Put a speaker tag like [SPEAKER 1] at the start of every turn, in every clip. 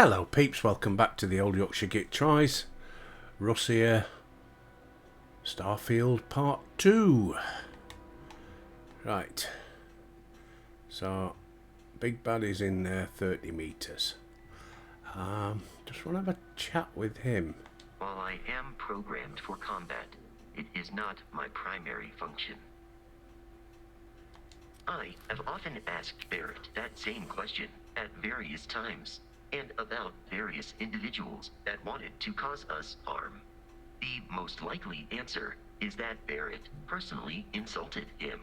[SPEAKER 1] Hello peeps, welcome back to the old Yorkshire Git tries. Russ here. Starfield part 2. Right. So, Big Bad is in there 30 metres. Just want to have a chat with him.
[SPEAKER 2] While I am programmed for combat, it is not my primary function. I have often asked Barrett that same question at various times, and about various individuals that wanted to cause us harm. The most likely answer is that Barrett personally insulted him,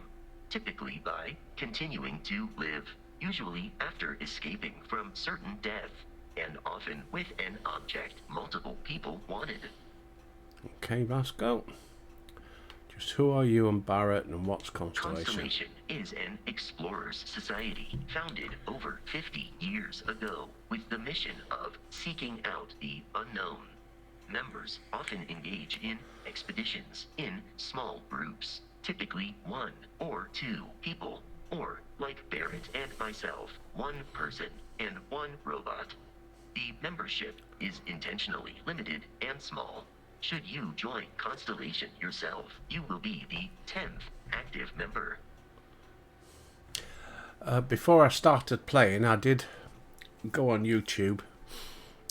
[SPEAKER 2] typically by continuing to live, usually after escaping from certain death, and often with an object multiple people wanted.
[SPEAKER 1] Okay, Vasco. Just who are you and Barrett and what's Constellation?
[SPEAKER 2] Constellation is an explorers society founded over 50 years ago with the mission of seeking out the unknown. Members often engage in expeditions in small groups, typically 1 or 2 people, or like Barrett and myself, 1 person and 1 robot. The membership is intentionally limited and small. Should you join Constellation yourself, you will be the 10th active member.
[SPEAKER 1] Before I started playing, I did go on YouTube,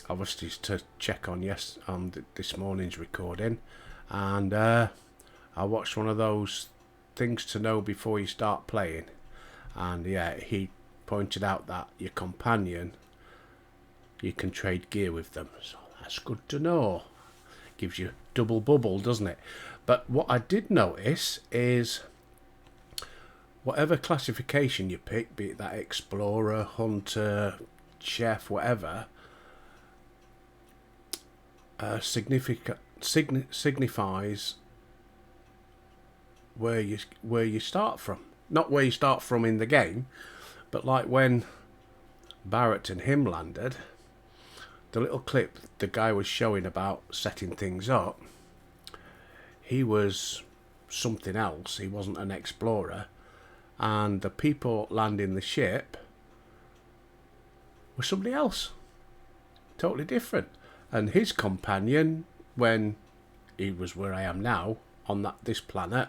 [SPEAKER 1] obviously to check on this morning's recording, and I watched one of those things to know before you start playing, and yeah, he pointed out that your companion, you can trade gear with them, so that's good to know. Gives you double bubble, doesn't it? But what I did notice is whatever classification you pick, be it that explorer, hunter, chef, whatever, signifies where you start from. Not where you start from in the game, but like when Barrett and him landed, the little clip the guy was showing about setting things up, he was something else. He wasn't an explorer, and the people landing the ship were somebody else, totally different. And his companion, when he was where I am now on this planet,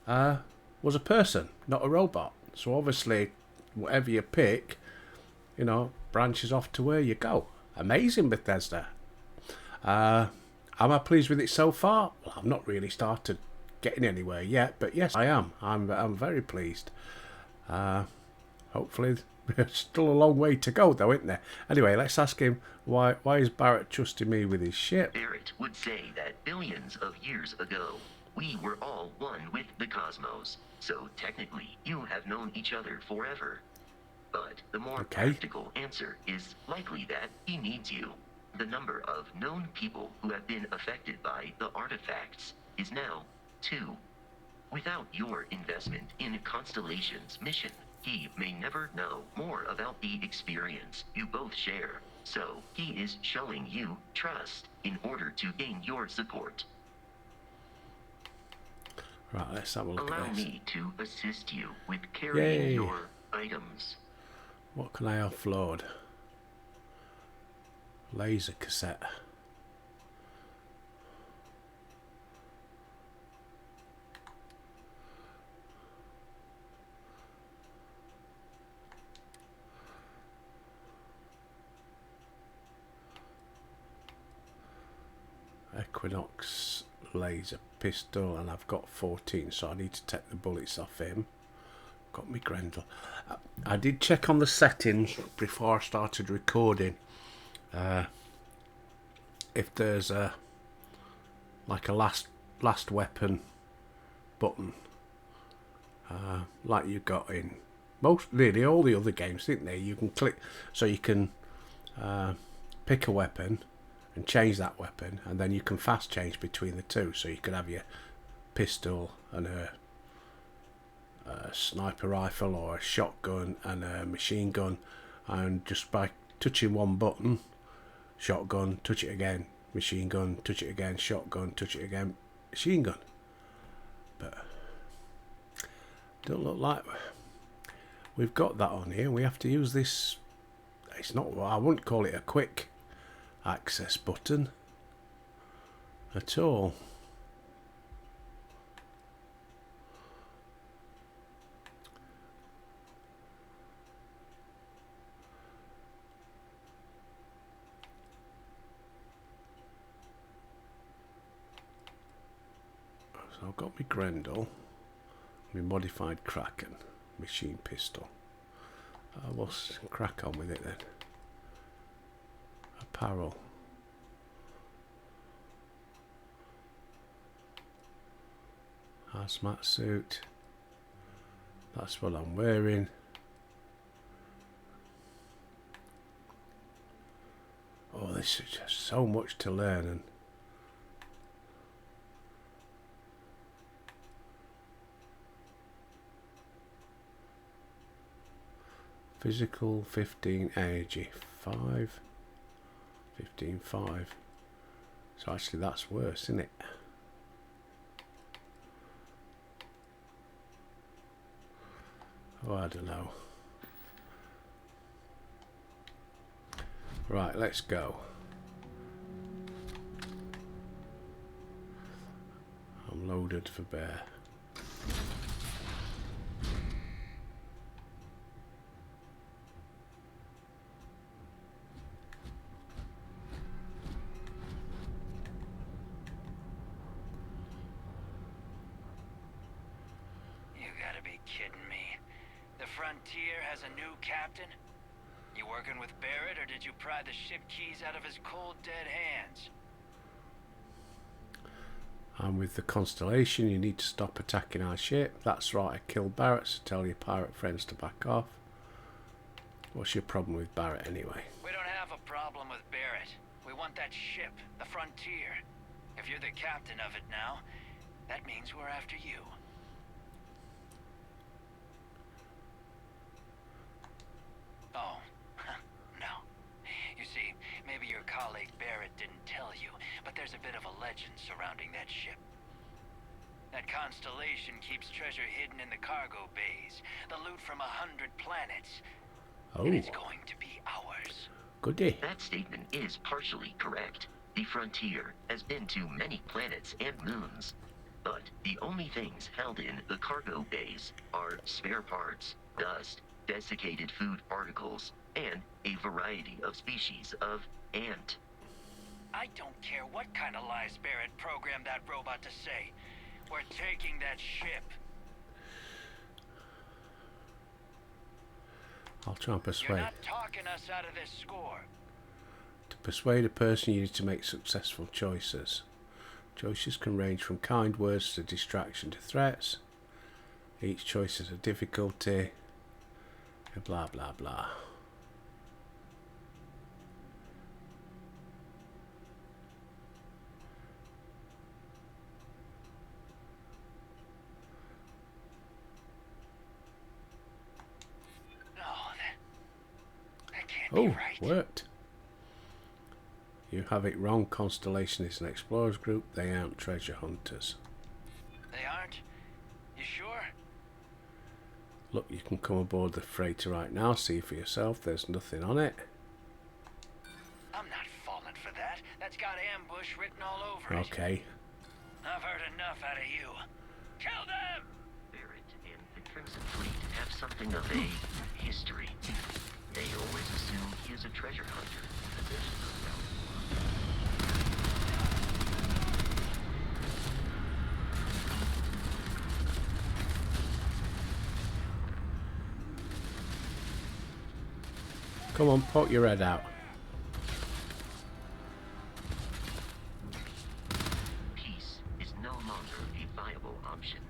[SPEAKER 1] was a person, not a robot. So obviously, whatever you pick, branches off to where you go. Amazing, Bethesda. Am I pleased with it so far? Well, I've not really started getting anywhere yet, but yes, I am. I'm very pleased. Hopefully, there's still a long way to go, though, isn't there? Anyway, let's ask him why is Barrett trusting me with his ship?
[SPEAKER 2] Barrett would say that billions of years ago, we were all one with the cosmos. So technically, you have known each other forever. But the more practical answer is likely that he needs you. The number of known people who have been affected by the artifacts is now 2. Without your investment in Constellation's mission, he may never know more about the experience you both share. So he is showing you trust in order to gain your support.
[SPEAKER 1] Right, let's have a look
[SPEAKER 2] Allow
[SPEAKER 1] at this.
[SPEAKER 2] me to assist you with carrying your items.
[SPEAKER 1] What can I offload? Laser cassette. Equinox laser pistol, and I've got 14, so I need to take the bullets off him. Got me Grendel. I did check on the settings before I started recording. If there's a last weapon button, like you got in really all the other games, didn't they? You can click, so you can pick a weapon and change that weapon, and then you can fast change between the two. So you could have your pistol and a sniper rifle, or a shotgun and a machine gun, and just by touching one button, shotgun, touch it again, machine gun, touch it again, shotgun, touch it again, machine gun. But don't look like we've got that on here. We have to use this It's not. I wouldn't call it a quick access button at all. So I've got my Grendel, my modified Kraken, machine pistol. We'll crack on with it then. Apparel. Hazmat suit. That's what I'm wearing. Oh, this is just so much to learn. And physical 15, energy 5, 15, 5. So actually that's worse, isn't it? Oh, I don't know. Right, let's go. I'm loaded for bear.
[SPEAKER 3] Frontier has a new captain? You working with Barrett, or did you pry the ship keys out of his cold, dead hands?
[SPEAKER 1] I'm with the Constellation. You need to stop attacking our ship. That's right, I killed Barrett, so tell your pirate friends to back off. What's your problem with Barrett anyway?
[SPEAKER 3] We don't have a problem with Barrett. We want that ship, the Frontier. If you're the captain of it now, that means we're after you. Oh, no. You see, maybe your colleague Barrett didn't tell you, but there's a bit of a legend surrounding that ship. That Constellation keeps treasure hidden in the cargo bays, the loot from 100 planets.
[SPEAKER 1] Oh.
[SPEAKER 3] And it's going to be ours.
[SPEAKER 1] Goody.
[SPEAKER 2] That statement is partially correct. The Frontier has been to many planets and moons. But the only things held in the cargo bays are spare parts, dust, desiccated food particles, and a variety of species of ant.
[SPEAKER 3] I don't care what kind of lies Barrett programmed that robot to say. We're taking that ship.
[SPEAKER 1] I'll try and persuade.
[SPEAKER 3] You're not talking us out of this score.
[SPEAKER 1] To persuade a person, you need to make successful choices. Choices can range from kind words to distraction to threats. Each choice has a difficulty. Blah blah blah.
[SPEAKER 3] No, that can't be right.
[SPEAKER 1] Worked. You have it wrong. Constellation is an explorers group. They aren't treasure hunters.
[SPEAKER 3] They aren't? You sure?
[SPEAKER 1] Look, you can come aboard the freighter right now. See for yourself. There's nothing on it.
[SPEAKER 3] I'm not falling for that. That's got ambush written all over it.
[SPEAKER 1] Okay.
[SPEAKER 3] I've heard enough out of you. Kill them!
[SPEAKER 2] Barrett and the Crimson Fleet have something of a history. They always assume he is a treasure hunter. But there's no doubt.
[SPEAKER 1] Come on, poke your head out.
[SPEAKER 2] Peace is no longer a viable option.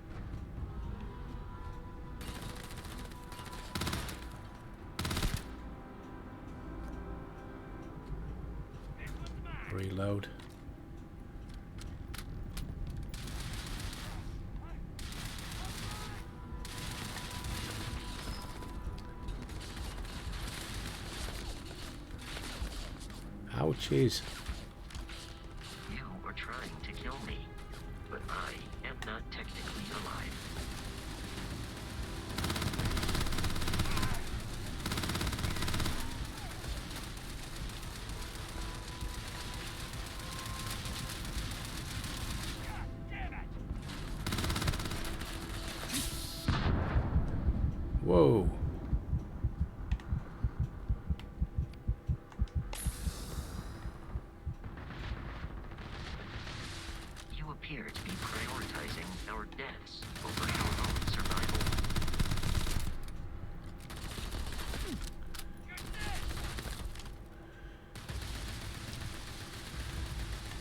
[SPEAKER 1] Reload. Ouchies.
[SPEAKER 2] You are trying to kill me, but I am not technically alive.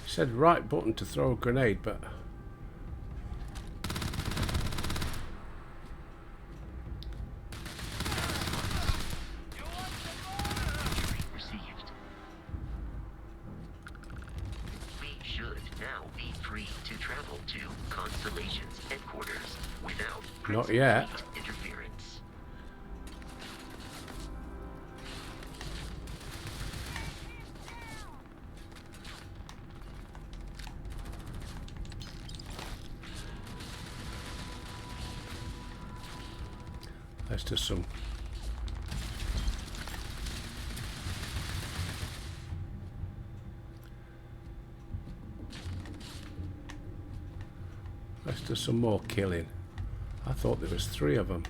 [SPEAKER 1] said right button to throw a grenade, but
[SPEAKER 2] received. We should now be free to travel to Constellation's headquarters without
[SPEAKER 1] Not
[SPEAKER 2] Prince
[SPEAKER 1] yet.
[SPEAKER 2] Fleet interference.
[SPEAKER 1] let's do some. Let's do some more killing. I thought there was 3 of them.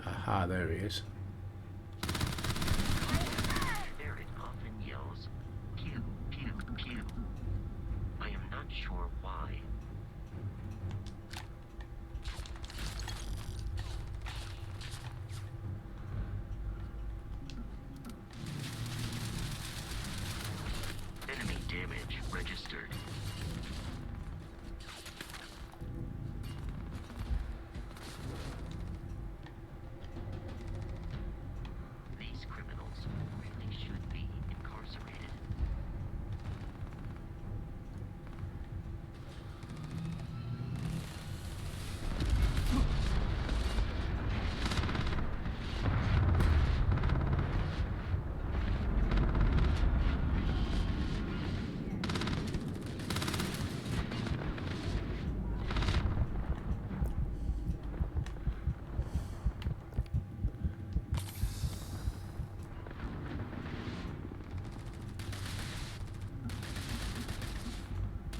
[SPEAKER 1] Aha, there he is.
[SPEAKER 2] Barrett often yells, pew, pew, pew. I am not sure why. Enemy damage registered. These criminals really should be incarcerated.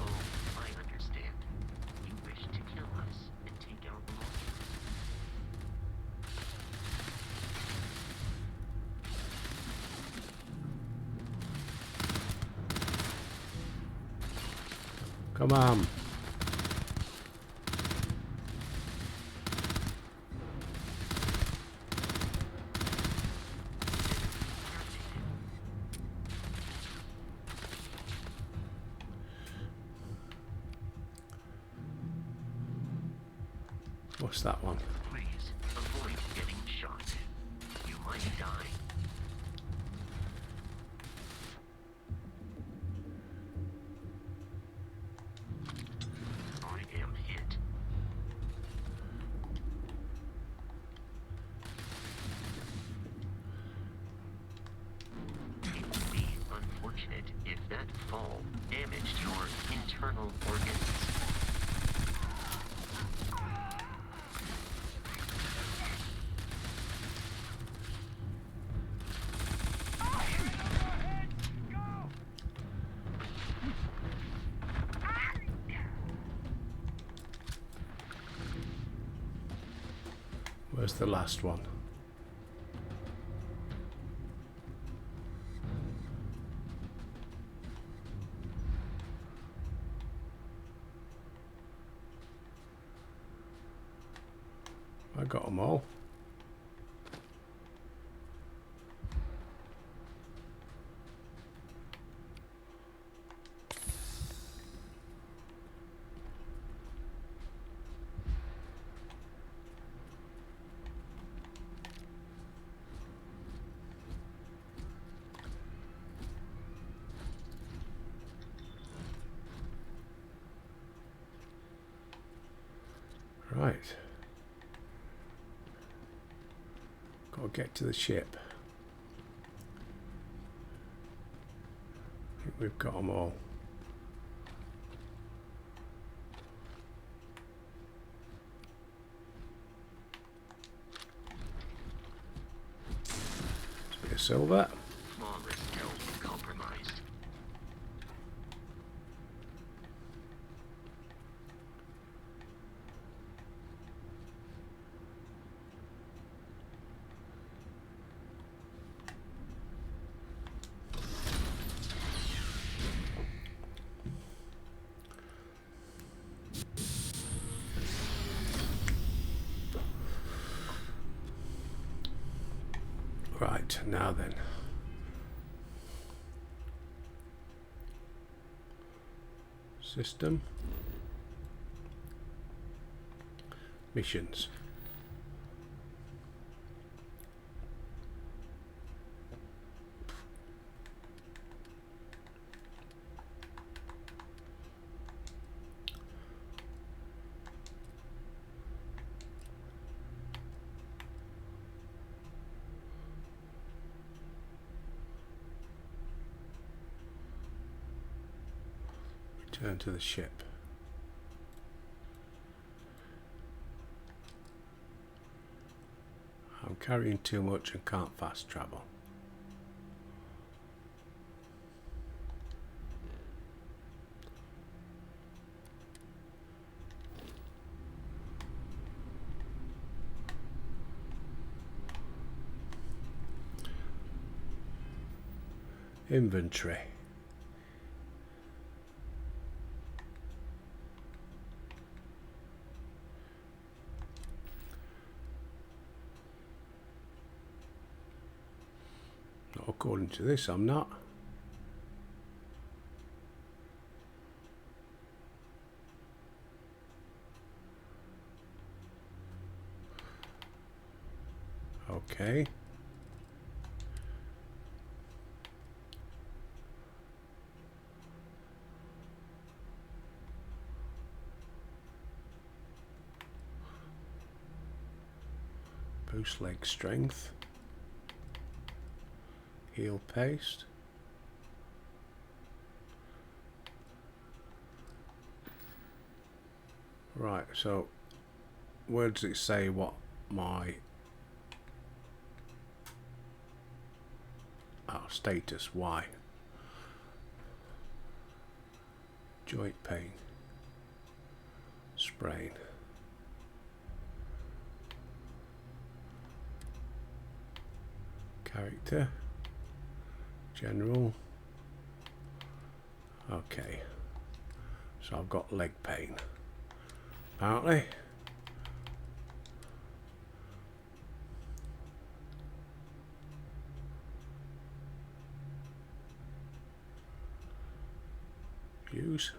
[SPEAKER 2] Oh, I understand. You wish to kill us and take our belongings.
[SPEAKER 1] Come on. What's that one?
[SPEAKER 2] Please avoid getting shot. You might die. I am hit. It would be unfortunate if that fall damaged your internal organs.
[SPEAKER 1] Where's the last one? I got them all. Right. Got to get to the ship. I think we've got them all. Bit of silver.
[SPEAKER 2] Flawless health compromised.
[SPEAKER 1] Right, now then. System. Missions. Return to the ship. I'm carrying too much and can't fast travel. Inventory. Not according to this, I'm not. Okay. Boost leg strength. Heal paste. Right, so where does it say what my status? Why? Joint pain. Sprain. Character. General. Okay. So I've got leg pain. Apparently. Use.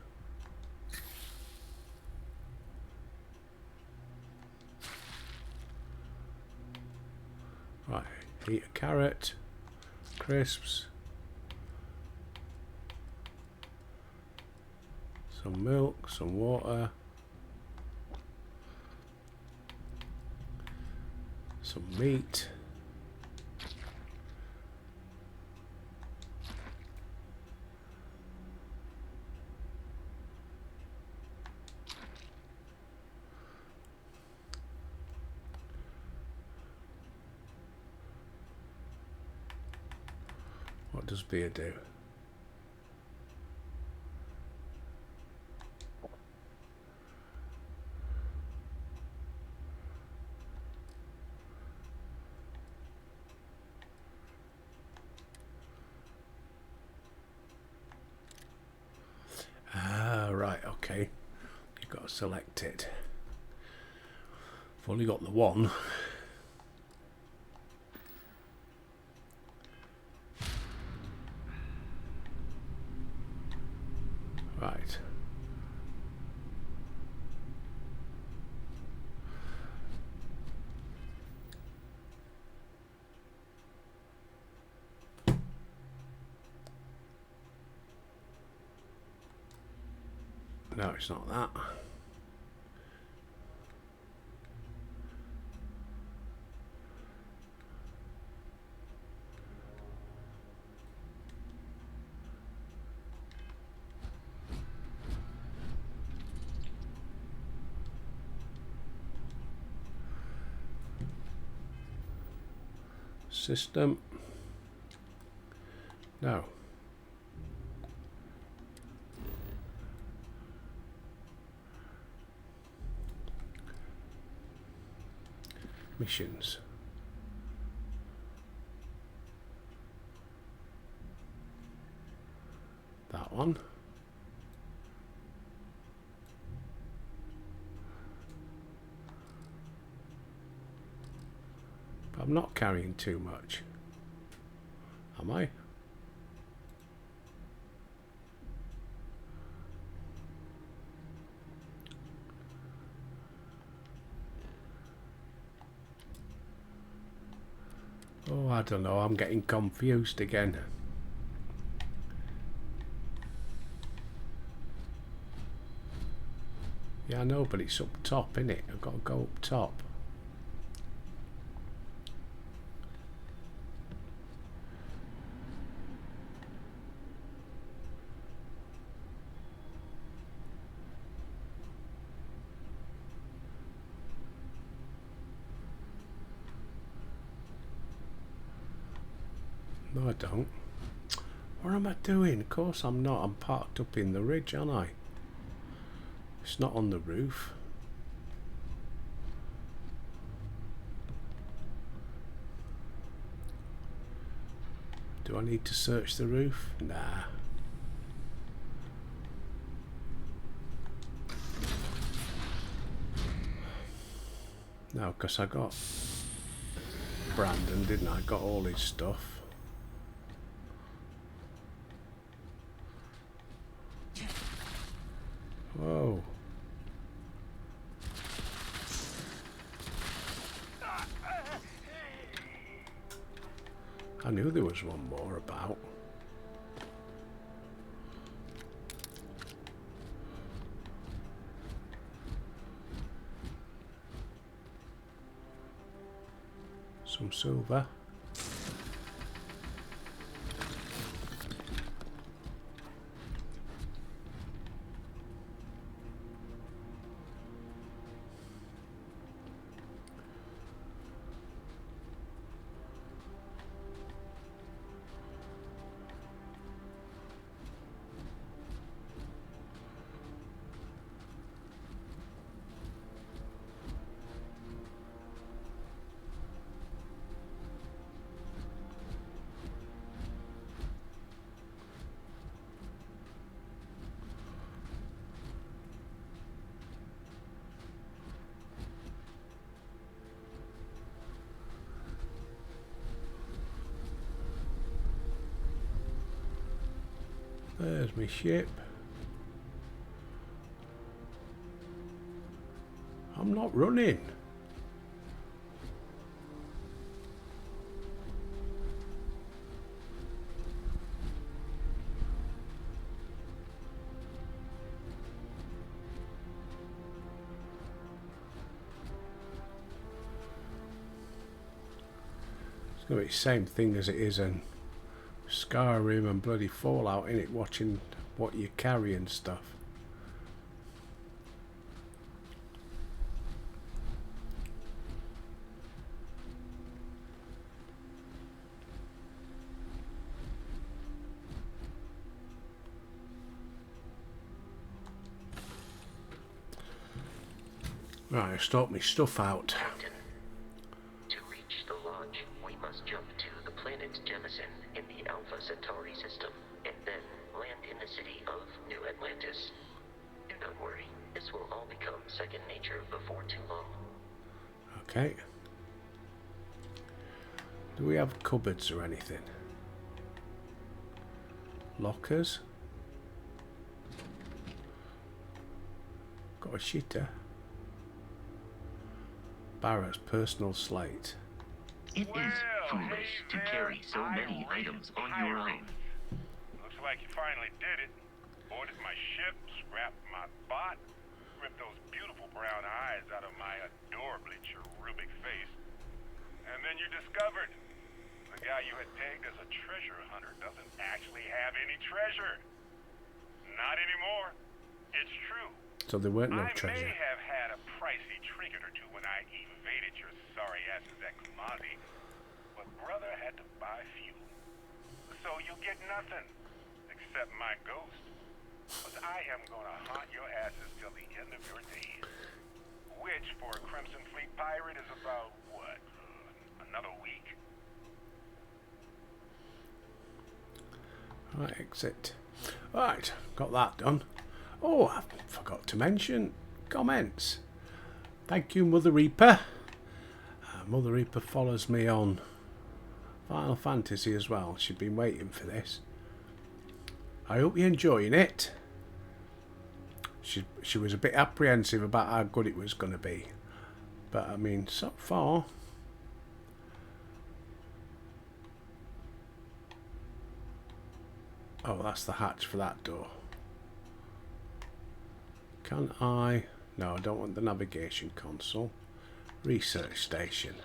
[SPEAKER 1] Right. Eat a carrot. Crisps. Some milk. Some water. Some meat. What does beer do? Right, okay. You've got to select it. I've only got the one. Right. No, it's not that. System. No. Missions. That one. But I'm not carrying too much. Am I? Oh, I don't know. I'm getting confused again. Yeah, I know, but it's up top, innit? I've got to go up top. No, I don't. What am I doing? Of course I'm not. I'm parked up in the ridge, aren't I? It's not on the roof. Do I need to search the roof? Nah. No, because I got Brandon, didn't I? Got all his stuff. Whoa. I knew there was one more about. Some silver. There's my ship. I'm not running. It's going to be the same thing as it is in Skyrim and bloody Fallout, innit? Watching what you carry and stuff. Right, I sort my stuff out.
[SPEAKER 2] Captain, to reach the lodge, we must jump to the planet Jemison in the Alpha Centauri system, and then land in the city of New Atlantis. Do not worry, this will all become second nature before too long.
[SPEAKER 1] Okay. Do we have cupboards or anything? Lockers? Got a shitter. Barrett's personal slate.
[SPEAKER 2] It is foolish to carry so many items on your own.
[SPEAKER 4] Looks like you finally did it. Boarded my ship, scrapped my bot, ripped those beautiful brown eyes out of my adorably cherubic face. And then you discovered the guy you had pegged as a treasure hunter doesn't actually have any treasure. Not anymore. It's true.
[SPEAKER 1] So there weren't no
[SPEAKER 4] I
[SPEAKER 1] treasure.
[SPEAKER 4] may have had a pricey trinket or two when I evaded your sorry asses at Kumazi, but brother had to buy fuel. So you get nothing, except my ghost. But I am gonna haunt your asses till the end of your days. Which, for a Crimson Fleet pirate, is about, what, another week?
[SPEAKER 1] Right, exit. Right, got that done. Oh, I forgot to mention comments. Thank you, Mother Reaper. Mother Reaper follows me on Final Fantasy as well. She's been waiting for this. I hope you're enjoying it. She was a bit apprehensive about how good it was going to be. But, I mean, so far, Oh, that's the hatch for that door. Can I... No, I don't want the navigation console. Research station.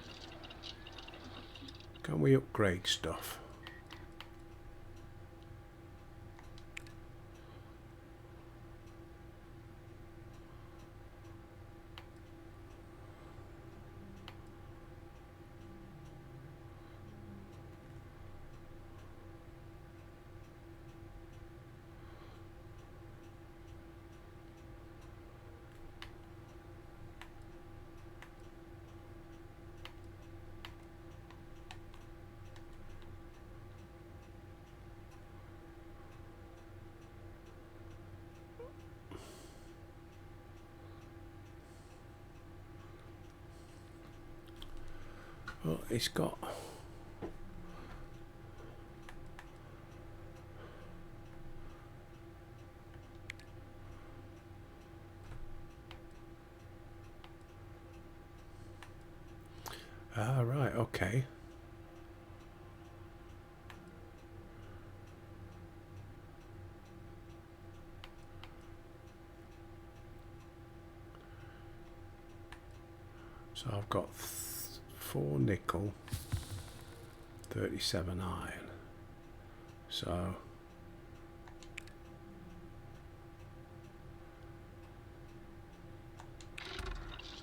[SPEAKER 1] Can we upgrade stuff? Well, it's got... Ah, right, okay. So I've got 4 nickel, 37 iron. So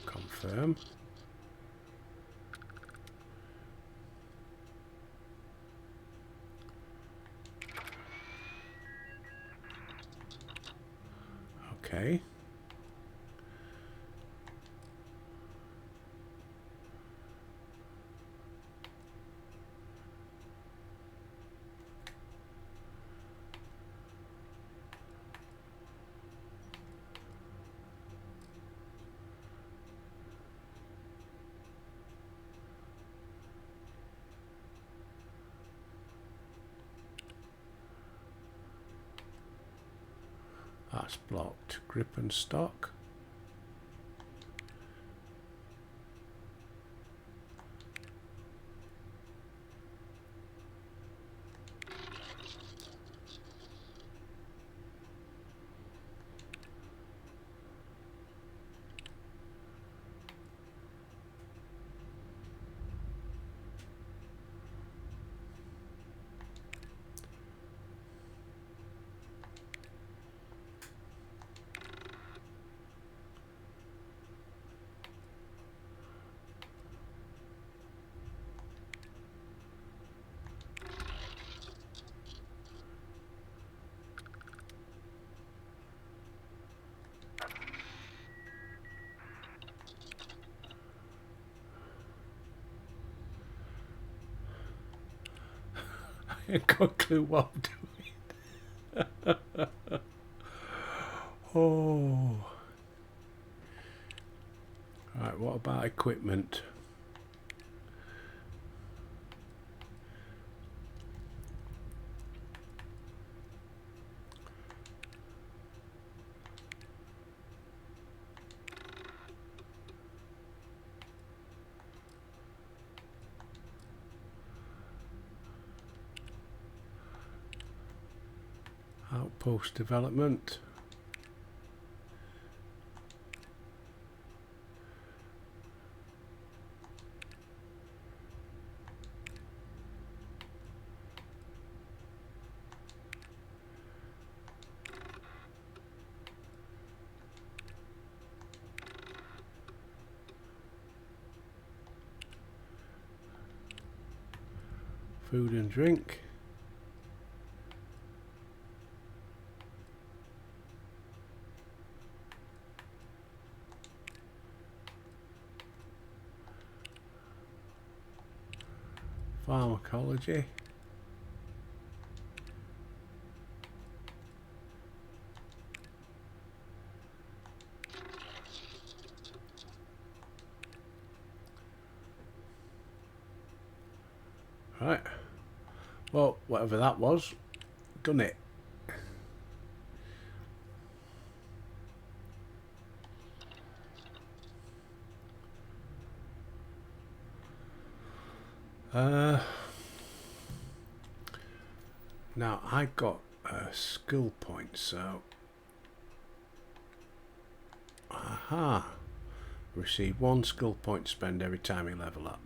[SPEAKER 1] confirm. Okay. That's blocked. Grip and stock. I ain't got a clue what I'm doing. Oh. Right, what about equipment? Outpost development. Food and drink. Pharmacology. Right. Well, whatever that was, done it. Now I got skill points. So, aha, receive 1 skill point spend every time you level up.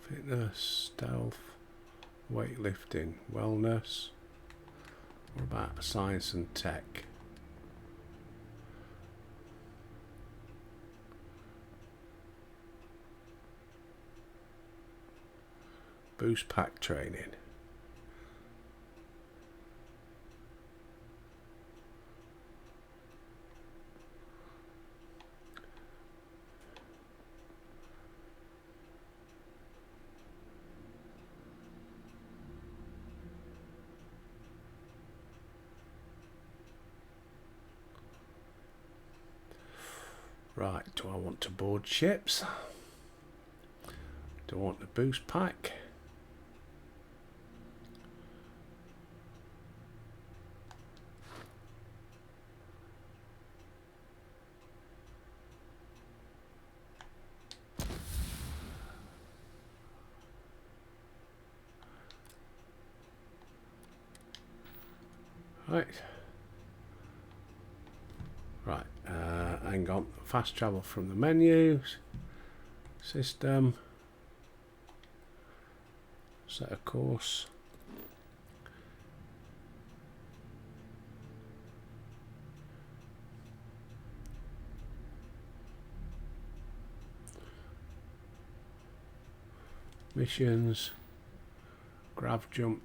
[SPEAKER 1] Fitness, stealth, weightlifting, wellness. What about science and tech? Boost pack training. Right, do I want to board ships? Do I want the boost pack? Right. Right, hang on. Fast travel from the menus. System. Set a course. Missions. Grav jump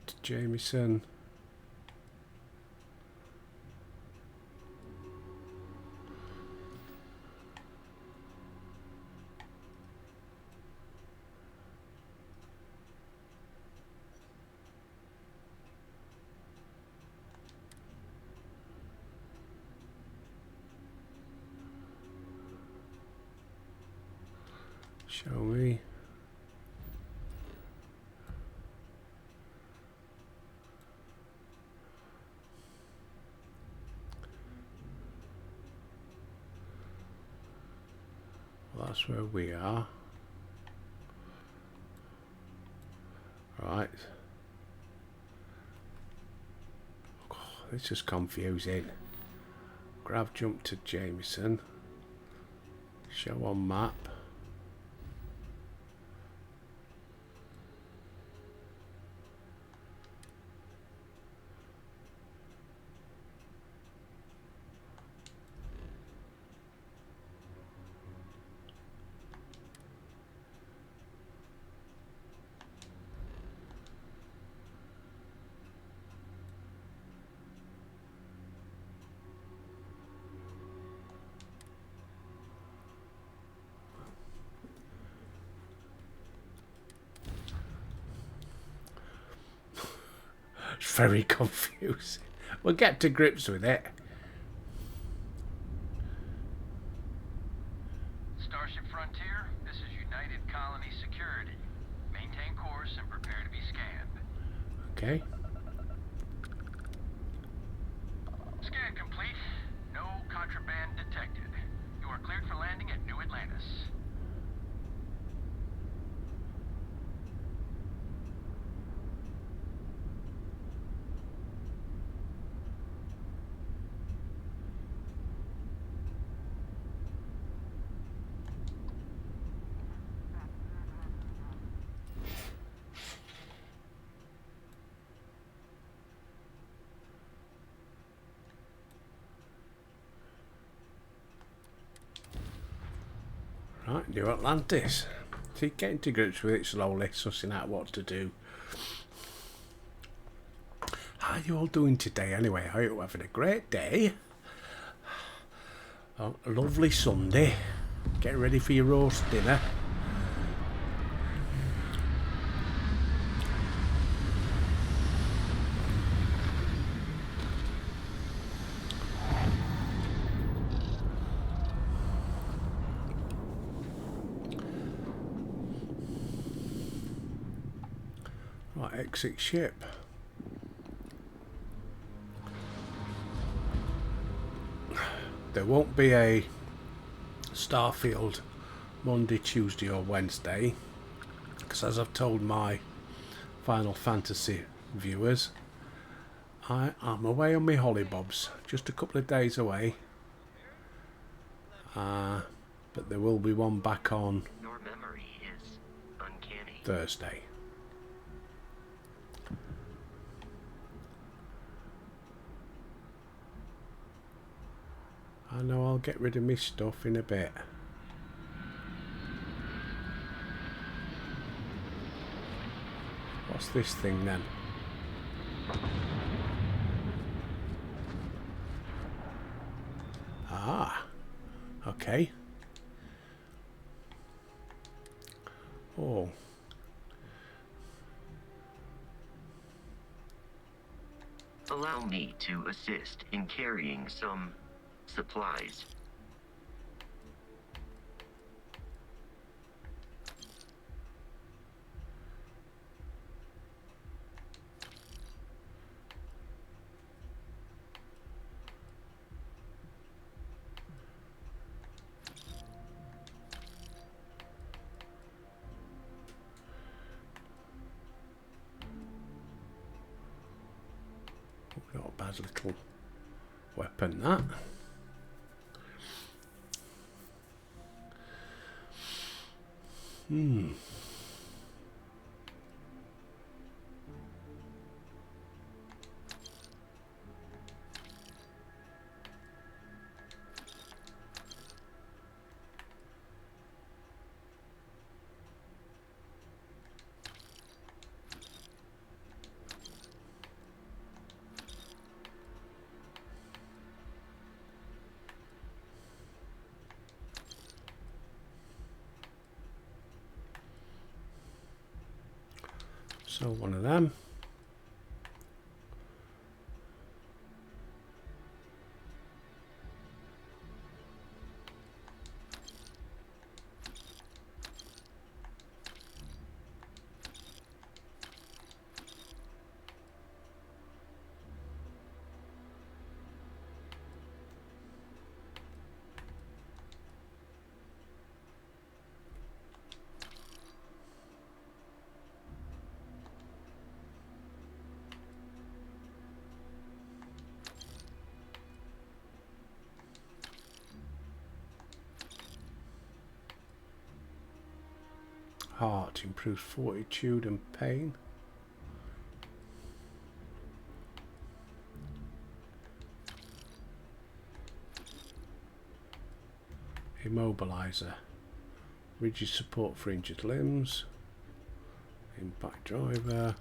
[SPEAKER 1] to Jameson. Show me. Well, that's where we are. Right. Oh, this is confusing. Grab jump to Jameson. Show on map. It's very confusing. We'll get to grips with it.
[SPEAKER 3] Starship Frontier, this is United Colony Security. Maintain course and prepare to be scanned.
[SPEAKER 1] Okay.
[SPEAKER 3] Scan complete. No contraband detected. You are cleared for landing at New Atlantis.
[SPEAKER 1] Right, New Atlantis. See, getting to grips with it slowly, sussing out what to do. How are you all doing today anyway? I hope you're having a great day. Oh, a lovely Sunday. Getting ready for your roast dinner. exit ship. There won't be a Starfield Monday, Tuesday or Wednesday, because as I've told my Final Fantasy viewers, I'm away on my hollybobs, just a couple of days away, but there will be one back on
[SPEAKER 2] Your memory is uncanny.
[SPEAKER 1] Thursday. I know I'll get rid of my stuff in a bit. What's this thing then? Ah, okay. Oh.
[SPEAKER 2] Allow me to assist in carrying some supplies.
[SPEAKER 1] Not a bad little weapon, that. So one of them. Heart improves fortitude and pain. Immobilizer. Rigid support for injured limbs. Impact driver.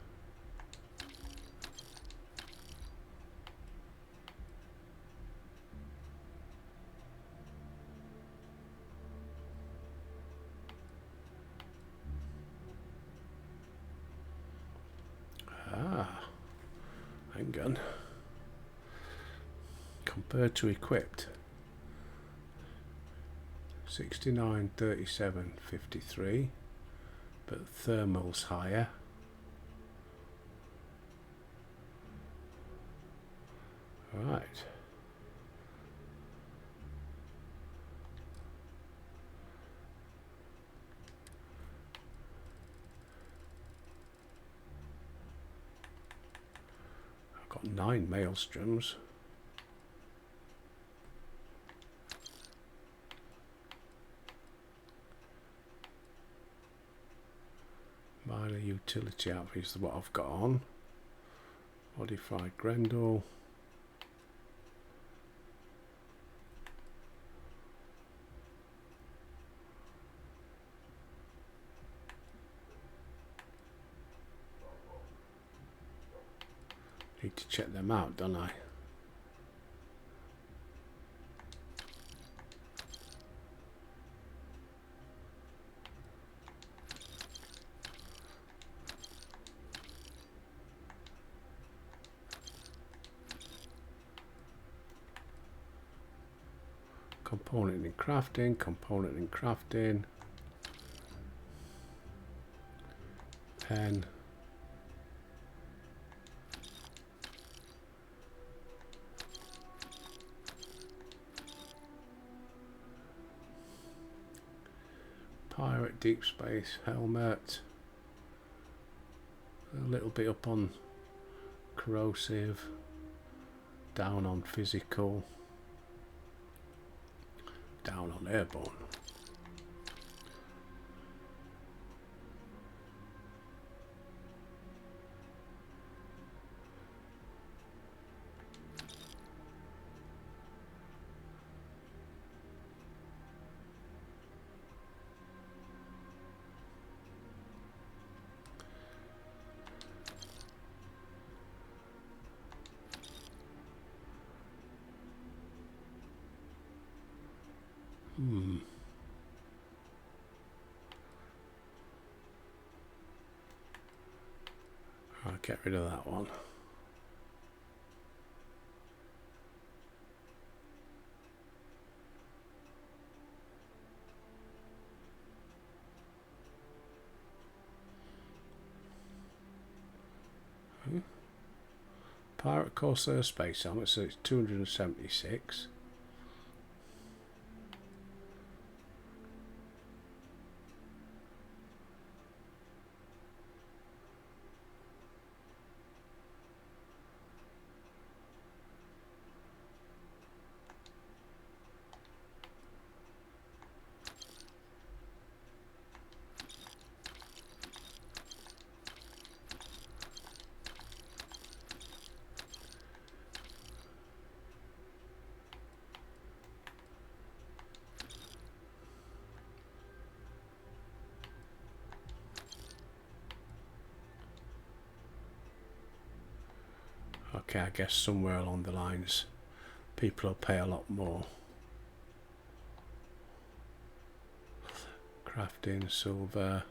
[SPEAKER 1] Handgun. Compared to equipped. 69, 37, 53, but thermal's higher. Right. I've got 9 maelstroms. Minor utility outfit is what I've got on. Modified Grendel. Need to check them out, don't I? Component in crafting, component in crafting. Pen. Pirate deep space helmet. A little bit up on corrosive. Down on physical. Down on airborne. I'll get rid of that one. Pirate Corsair space helmet, so it's 276. Okay, I guess somewhere along the lines people will pay a lot more. Crafting, silver.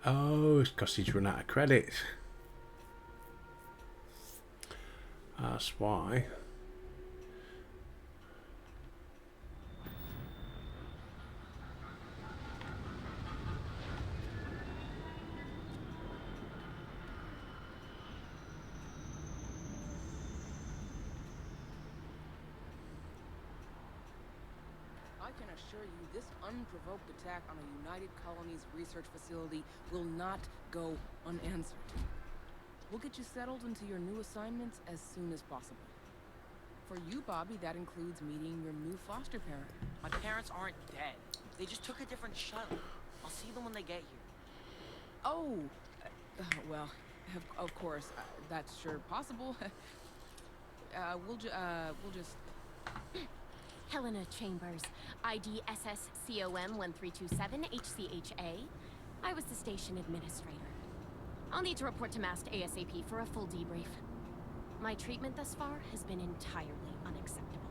[SPEAKER 1] Oh, it's because he's run out of credit. That's why.
[SPEAKER 5] I can assure you this unprovoked attack on a United Colonies research facility will not go unanswered. We'll get you settled into your new assignments as soon as possible. For you, Bobby, that includes meeting your new foster parent.
[SPEAKER 6] My parents aren't dead. They just took a different shuttle. I'll see them when they get here.
[SPEAKER 5] Oh, well, of course, that's sure possible. We'll just...
[SPEAKER 7] Helena Chambers, ID SSCOM 1327 HCHA. I was the station administrator. I'll need to report to MAST ASAP for a full debrief. My treatment thus far has been entirely unacceptable.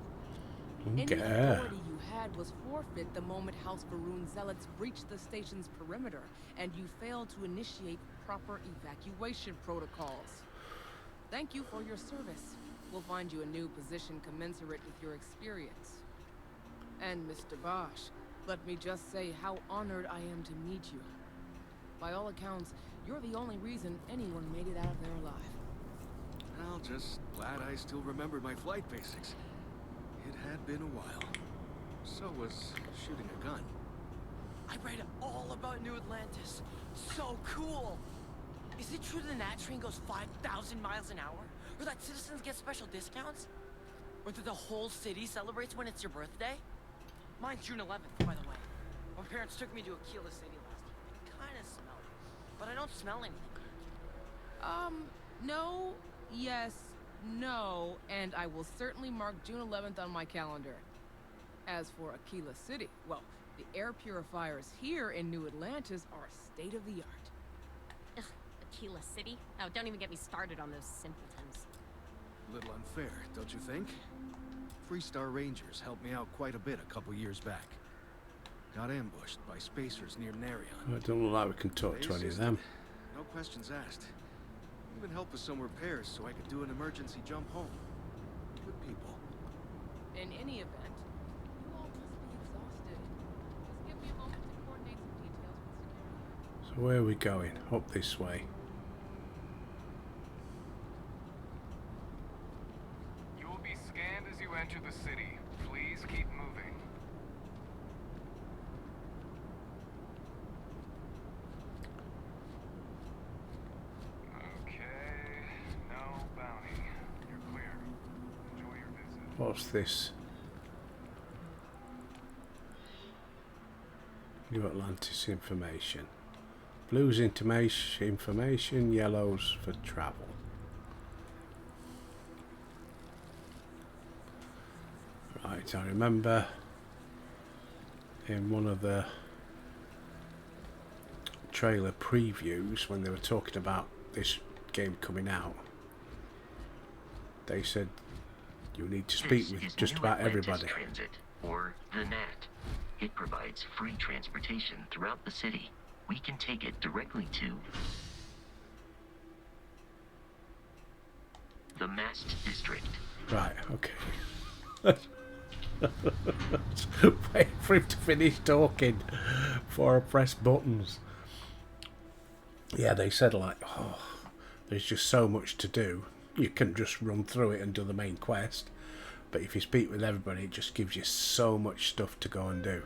[SPEAKER 5] Any authority you had was forfeit the moment House Varun zealots breached the station's perimeter, and you failed to initiate proper evacuation protocols. Thank you for your service. We'll find you a new position commensurate with your experience. And Mr. Bosch, let me just say how honored I am to meet you. By all accounts, you're the only reason anyone made it out of there alive.
[SPEAKER 8] Well, just glad I still remembered my flight basics. It had been a while. So was shooting a gun.
[SPEAKER 6] I read all about New Atlantis. So cool! Is it true the Nat train goes 5,000 miles an hour? Or that citizens get special discounts? Or that the whole city celebrates when it's your birthday? Mine's June 11th, by the way. My parents took me to Aquila City last year. I kinda smell it. But I don't smell anything.
[SPEAKER 5] No, yes, no, and I will certainly mark June 11th on my calendar. As for Aquila City, well, the air purifiers here in New Atlantis are state-of-the-art.
[SPEAKER 7] Ugh, Aquila City? Oh, don't even get me started on those simpletons.
[SPEAKER 8] A little unfair, don't you think? Freestar Rangers helped me out quite a bit a couple years back. Got ambushed by spacers near Narion.
[SPEAKER 1] I don't look like we can talk to any of them.
[SPEAKER 8] No questions asked. Even help with some repairs so I could do an emergency jump home. Good people.
[SPEAKER 5] In any event, you all must be exhausted. Just give me a moment to coordinate some details with
[SPEAKER 1] Where are we going? Up this way.
[SPEAKER 9] You will be scanned as you enter the city. Please keep moving. Okay, no bounty. You're clear. Enjoy your visit.
[SPEAKER 1] What's this? New Atlantis information. Blue's information, yellow's for travel. Right, I remember in one of the trailer previews when they were talking about this game coming out, they said you need to speak with just
[SPEAKER 2] New
[SPEAKER 1] about
[SPEAKER 2] Atlantis
[SPEAKER 1] everybody.
[SPEAKER 2] Transit, or the NAT. It provides free transportation throughout the city. We can take it directly to the Mast District.
[SPEAKER 1] Right, okay. Wait for him to finish talking before I press buttons. Yeah, they said like, oh, there's just so much to do. You can just run through it and do the main quest. But if you speak with everybody, it just gives you so much stuff to go and do.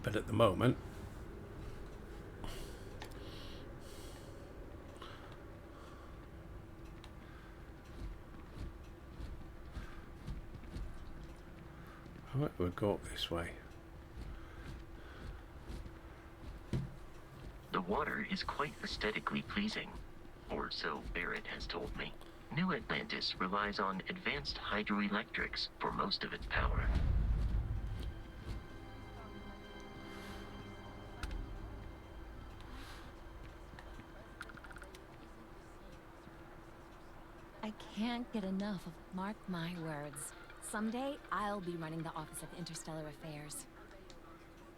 [SPEAKER 1] But at the moment, right, we'll go up this way.
[SPEAKER 2] The water is quite aesthetically pleasing, or so Barrett has told me. New Atlantis relies on advanced hydroelectrics for most of its power.
[SPEAKER 7] I can't get enough of mark my words. Someday, I'll be running the Office of Interstellar Affairs.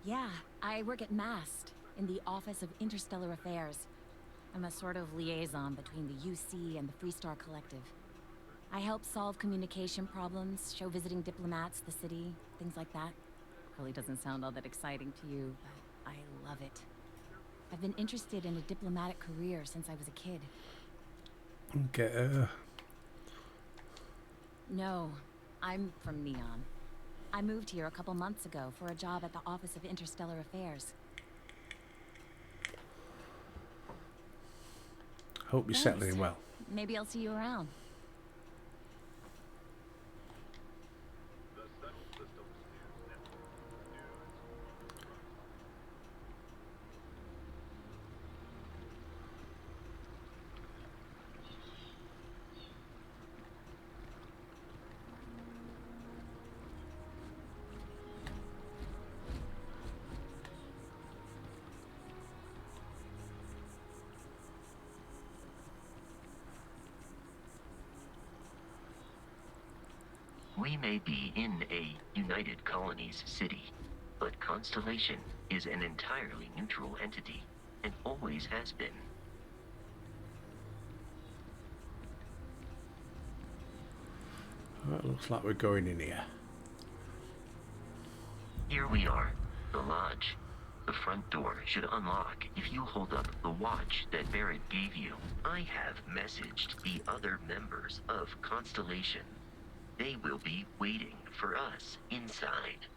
[SPEAKER 7] Yeah, I work at MAST, in the Office of Interstellar Affairs. I'm a sort of liaison between the UC and the Freestar Collective. I help solve communication problems, show visiting diplomats the city, things like that. Probably doesn't sound all that exciting to you, but I love it. I've been interested in a diplomatic career since I was a kid.
[SPEAKER 1] Okay.
[SPEAKER 7] No, I'm from Neon. I moved here a couple months ago for a job at the Office of Interstellar Affairs.
[SPEAKER 1] Hope you're settling well.
[SPEAKER 7] Maybe I'll see you around.
[SPEAKER 2] We may be in a United Colonies city, but Constellation is an entirely neutral entity, and always has been.
[SPEAKER 1] Well, it looks like we're going in here.
[SPEAKER 2] Here we are, the lodge. The front door should unlock if you hold up the watch that Barrett gave you. I have messaged the other members of Constellation. They will be waiting for us inside.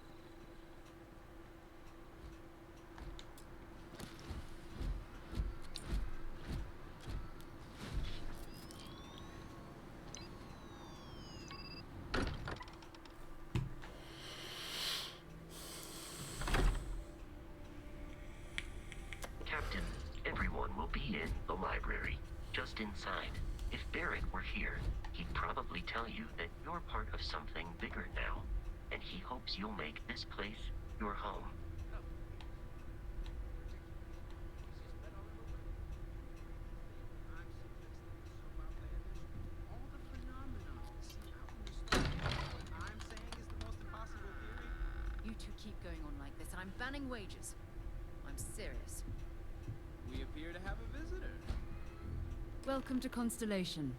[SPEAKER 2] Captain, everyone will be in the library, just inside. If Barrett were here, he'd probably tell you that you're part of something bigger now, and he hopes you'll make this place your home.
[SPEAKER 5] You two keep going on like this, and I'm banning wages. I'm serious.
[SPEAKER 6] We appear to have a visitor.
[SPEAKER 5] Welcome to Constellation.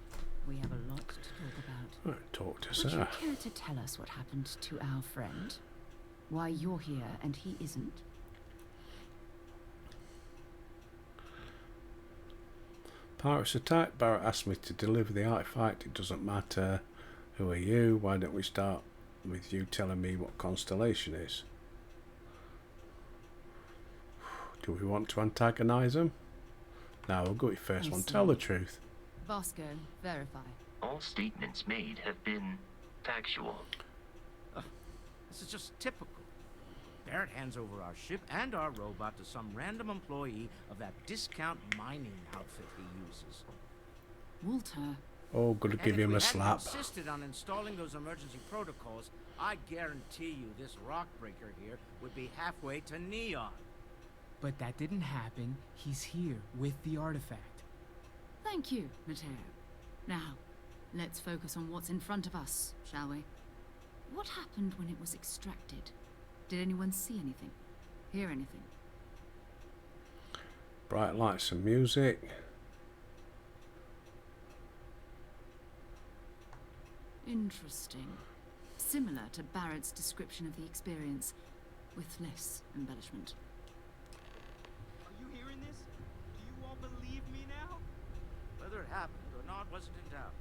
[SPEAKER 5] We have a lot to talk about.
[SPEAKER 1] Right, talk to
[SPEAKER 5] Would you
[SPEAKER 1] Sir.
[SPEAKER 5] care to tell us what happened to our friend? Why you're here and he isn't?
[SPEAKER 1] Pirates attack. Barrett asked me to deliver the artifact. It doesn't matter. Who are you? Why don't we start with you telling me what Constellation is? Do we want to antagonize them? No, we'll go with the first one. Tell the truth.
[SPEAKER 5] Vasco, verify.
[SPEAKER 2] All statements made have been factual.
[SPEAKER 10] This is just typical. Barrett hands over our ship and our robot to some random employee of that discount mining outfit he uses.
[SPEAKER 5] Walter.
[SPEAKER 1] Oh, gonna give him a slap.
[SPEAKER 10] If we hadn't insisted on installing those emergency protocols, I guarantee you this rock breaker here would be halfway to Neon.
[SPEAKER 11] But that didn't happen. He's here with the artifact.
[SPEAKER 12] Thank you, Matteo. Now, let's focus on what's in front of us, shall we? What happened when it was extracted? Did anyone see anything? Hear anything?
[SPEAKER 1] Bright lights and music.
[SPEAKER 12] Interesting. Similar to Barrett's description of the experience, with less embellishment.
[SPEAKER 6] Are you hearing this? Do you all believe me now?
[SPEAKER 10] Whether it happened or not wasn't in doubt.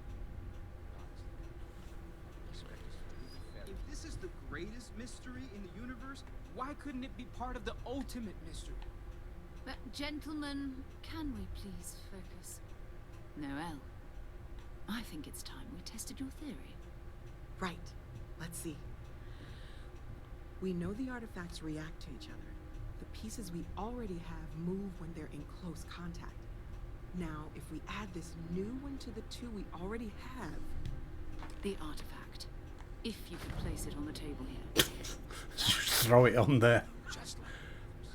[SPEAKER 11] If this is the greatest mystery in the universe, why couldn't it be part of the ultimate mystery?
[SPEAKER 12] But gentlemen, can we please focus? Noel, I think it's time we tested your theory.
[SPEAKER 13] Right. Let's see. We know the artifacts react to each other. The pieces we already have move when they're in close contact. Now, if we add this new one to the two we already have...
[SPEAKER 12] The artifact. If you could place it on the table here.
[SPEAKER 1] Just throw it on there.
[SPEAKER 11] Just like others.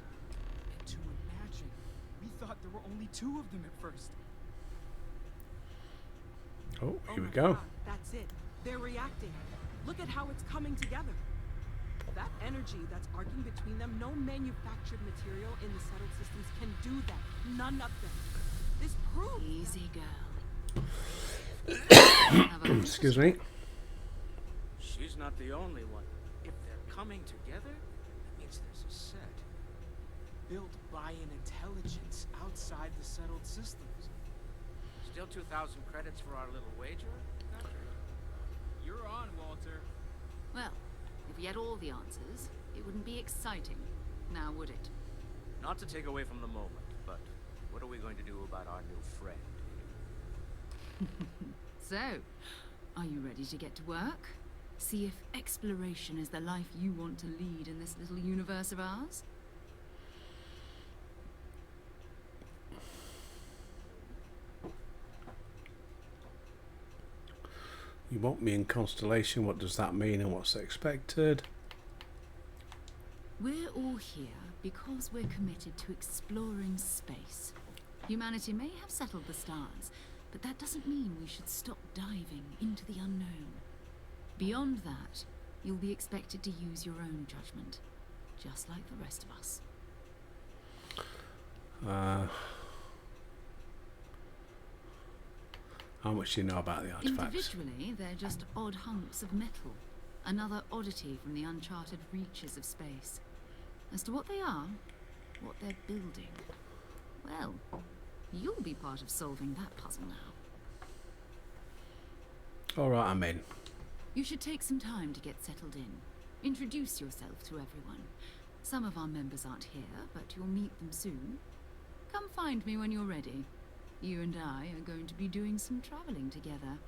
[SPEAKER 11] And to imagine, we thought there were only two of them at first.
[SPEAKER 1] Oh, here we
[SPEAKER 13] my
[SPEAKER 1] go.
[SPEAKER 13] God, that's it. They're reacting. Look at how it's coming together. That energy that's arcing between them, no manufactured material in the settled systems can do that. None of them. This proves...
[SPEAKER 12] Easy, girl.
[SPEAKER 1] Excuse me.
[SPEAKER 10] She's not the only one. If they're coming together, that means there's a set.
[SPEAKER 11] Built by an intelligence outside the settled systems.
[SPEAKER 10] Still 2,000 credits for our little wager?
[SPEAKER 11] You're on, Walter.
[SPEAKER 12] Well, if we had all the answers, it wouldn't be exciting, now would it?
[SPEAKER 10] Not to take away from the moment, but what are we going to do about our new friend?
[SPEAKER 12] So, are you ready to get to work? See if exploration is the life you want to lead in this little universe of ours?
[SPEAKER 1] You want me in Constellation? What does that mean and what's expected?
[SPEAKER 12] We're all here because we're committed to exploring space. Humanity may have settled the stars, but that doesn't mean we should stop diving into the unknown. Beyond that, you'll be expected to use your own judgment, just like the rest of us.
[SPEAKER 1] How much do you know about the artifacts?
[SPEAKER 12] Individually, they're just odd hunks of metal. Another oddity from the uncharted reaches of space. As to what they are, what they're building, well, you'll be part of solving that puzzle now.
[SPEAKER 1] Alright, I'm in.
[SPEAKER 12] You should take some time to get settled in. Introduce yourself to everyone. Some of our members aren't here, but you'll meet them soon. Come find me when you're ready. You and I are going to be doing some traveling together.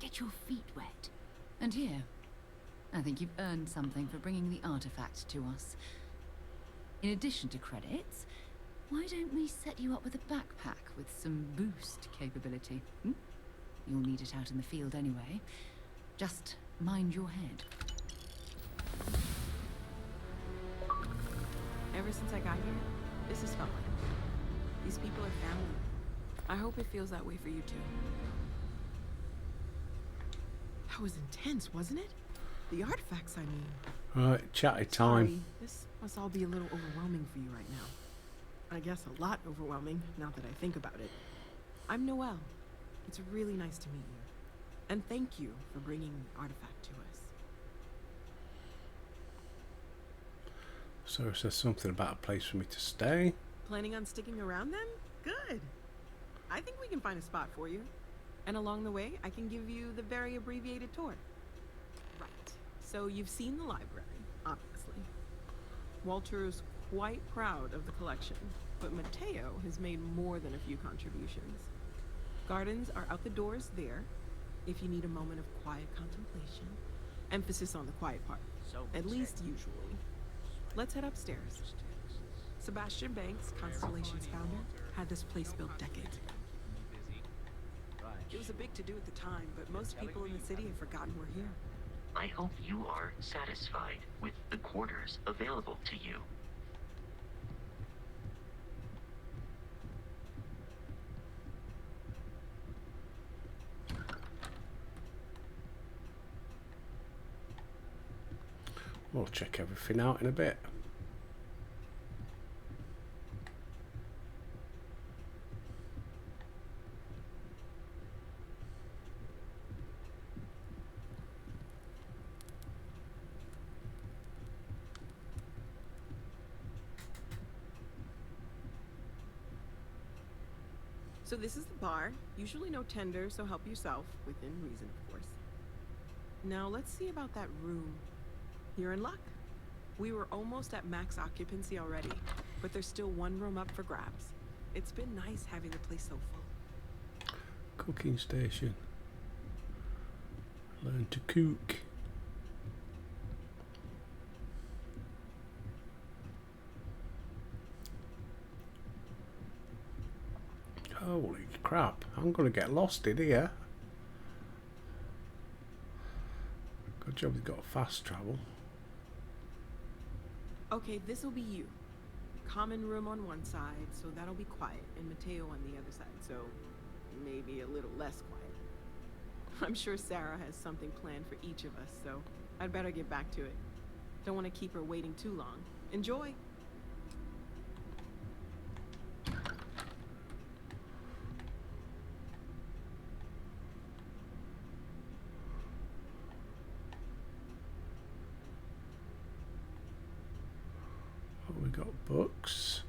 [SPEAKER 12] Get your feet wet. And here, I think you've earned something for bringing the artifact to us. In addition to credits, why don't we set you up with a backpack with some boost capability? You'll need it out in the field anyway. Just mind your head.
[SPEAKER 13] Ever since I got here, this has felt like home. These people are family. I hope it feels that way for you too. That was intense, wasn't it? The artifacts, I mean.
[SPEAKER 1] Right, chatty time.
[SPEAKER 13] Sorry, this must all be a little overwhelming for you right now. I guess a lot overwhelming, now that I think about it. I'm Noelle. It's really nice to meet you. And thank you for bringing the artifact to us.
[SPEAKER 1] So it says something about a place for me to stay.
[SPEAKER 13] Planning on sticking around then? Good. I think we can find a spot for you. And along the way, I can give you the very abbreviated tour. Right. So you've seen the library, obviously. Walter's quite proud of the collection, but Mateo has made more than a few contributions. Gardens are out the doors there, if you need a moment of quiet contemplation. Emphasis on the quiet part, at least usually. Let's head upstairs. Sebastian Banks, Constellation's founder, had this place built decades ago. It was a big to-do at the time, but most people in the city have forgotten we're here.
[SPEAKER 2] I hope you are satisfied with the quarters available to you.
[SPEAKER 1] We'll check everything out in a bit.
[SPEAKER 13] So this is the bar. Usually no tender, so help yourself, within reason, of course. Now let's see about that room. You're in luck. We were almost at max occupancy already, but there's still one room up for grabs. It's been nice having the place so full.
[SPEAKER 1] Cooking station. Learn to cook. Holy crap, I'm going to get lost in here. Good job we've got fast travel.
[SPEAKER 13] Okay, this'll be you. Common room on one side, so that'll be quiet, and Mateo on the other side, so maybe a little less quiet. I'm sure Sarah has something planned for each of us, so I'd better get back to it. Don't want to keep her waiting too long. Enjoy!
[SPEAKER 1] We got books.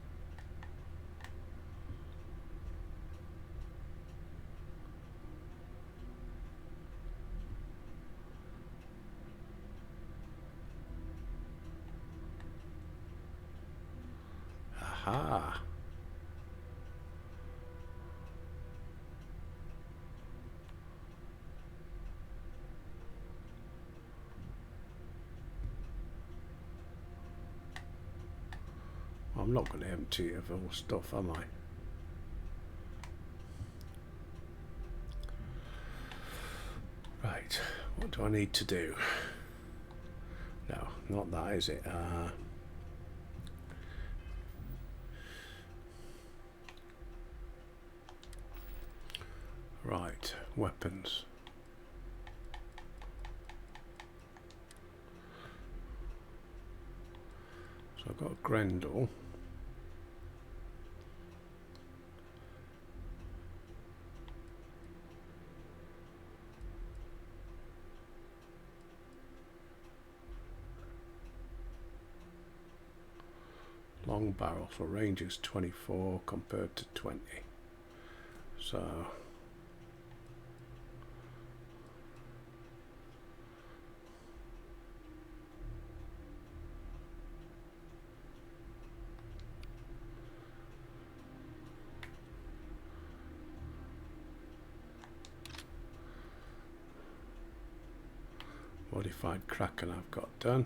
[SPEAKER 1] Aha. I'm not going to empty it of all stuff, am I? Right, what do I need to do? No, not that, is it? Right, weapons. So I've got Grendel. Long barrel, so range is 24 compared to 20. So modified Kraken I've got done.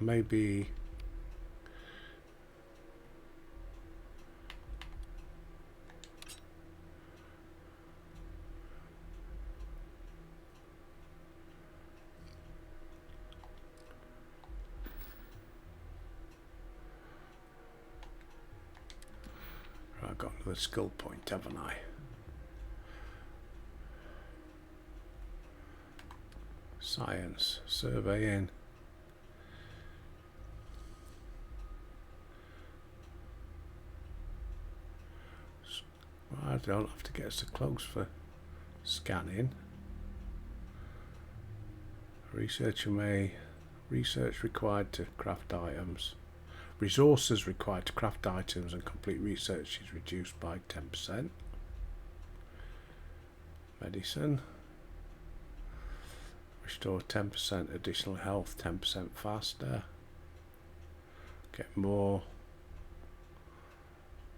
[SPEAKER 1] Maybe I've got another skill point, haven't I? Science, surveying. don't have to get so close for scanning. Researcher may research required to craft items. Resources required to craft items and complete research is reduced by 10%. Medicine. Restore 10% additional health, 10% faster. Get more.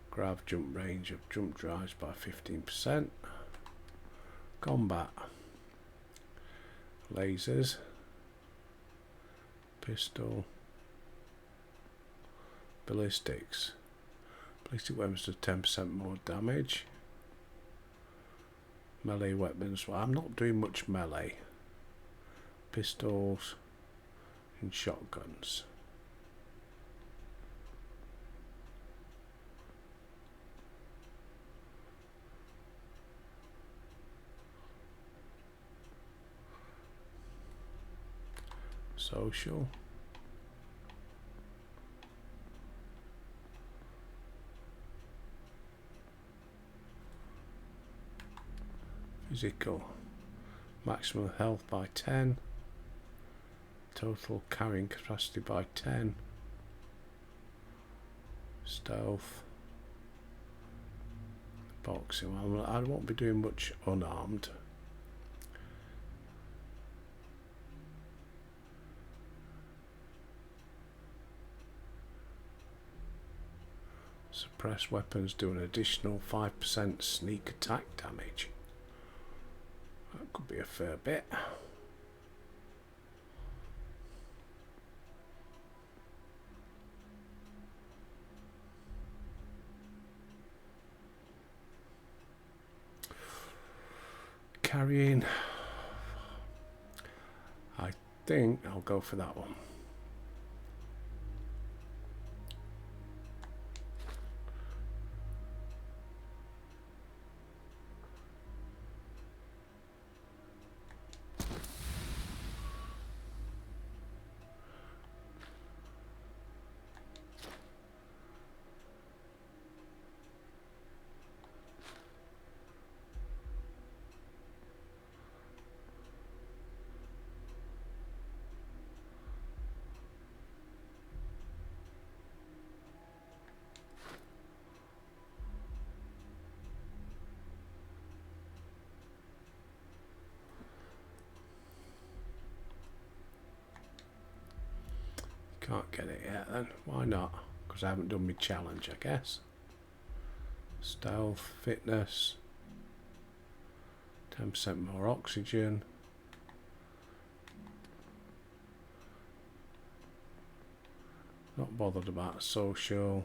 [SPEAKER 1] Grab jump range of jump drives by 15%. Combat. Lasers. Pistol. Ballistics. Ballistic weapons do 10% more damage. Melee weapons. Well, I'm not doing much melee. Pistols and shotguns. Social. Physical. Maximum health by 10. Total carrying capacity by 10. Stealth. Boxing. Well, I won't be doing much unarmed. Suppress weapons do an additional 5% sneak attack damage. That could be a fair bit. Carrying. I think I'll go for that one. Can't get it yet then. Why not? Because I haven't done my challenge, I guess. Stealth, fitness, 10% more oxygen. Not bothered about social.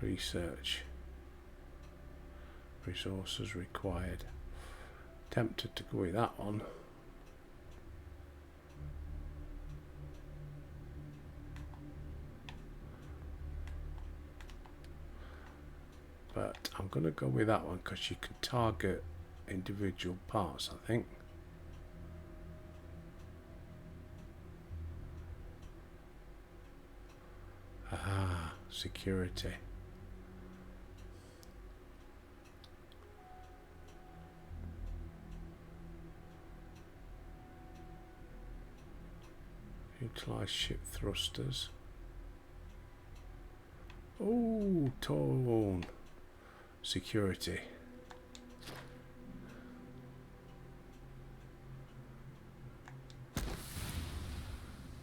[SPEAKER 1] Research. Resources required. Tempted to go with that one. But I'm going to go with that one because you can target individual parts, I think. Aha, security. Utilize ship thrusters. Oh, tone. Security.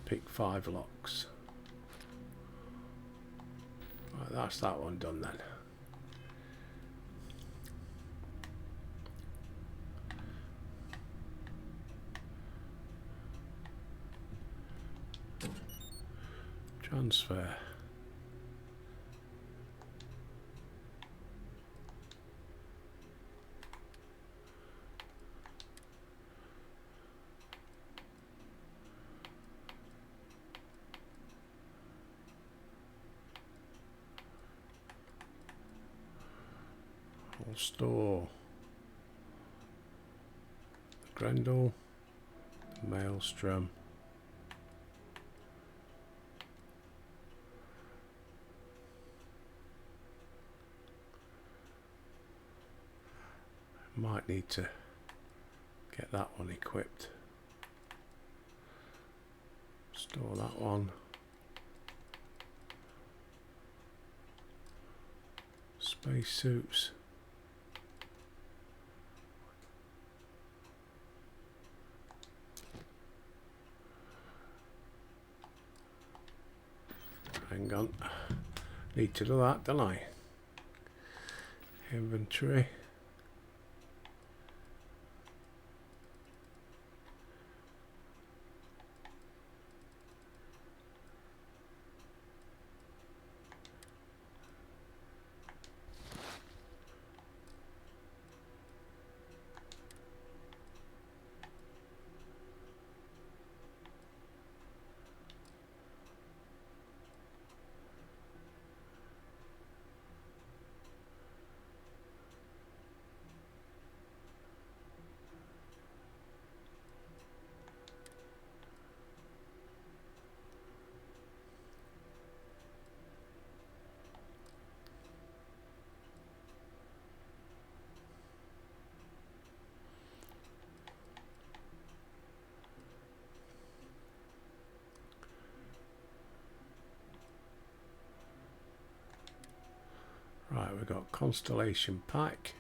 [SPEAKER 1] Pick 5 locks. Right, that's that one done then. Transfer. I'll store the Grendel, the Maelstrom, might need to get that one equipped. Store that one. Space suits. Hang on. Need to do that, don't I? Inventory. Right, we've got Constellation Pack.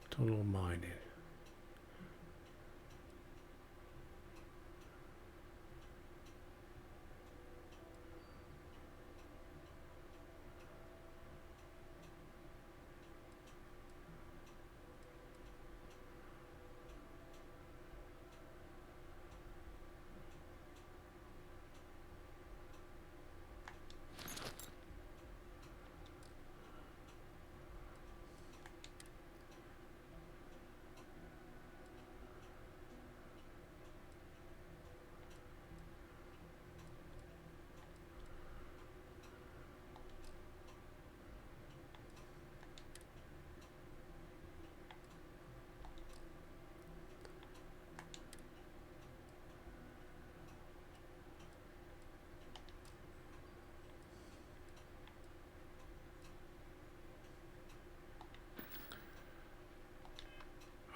[SPEAKER 1] Tunnel mining.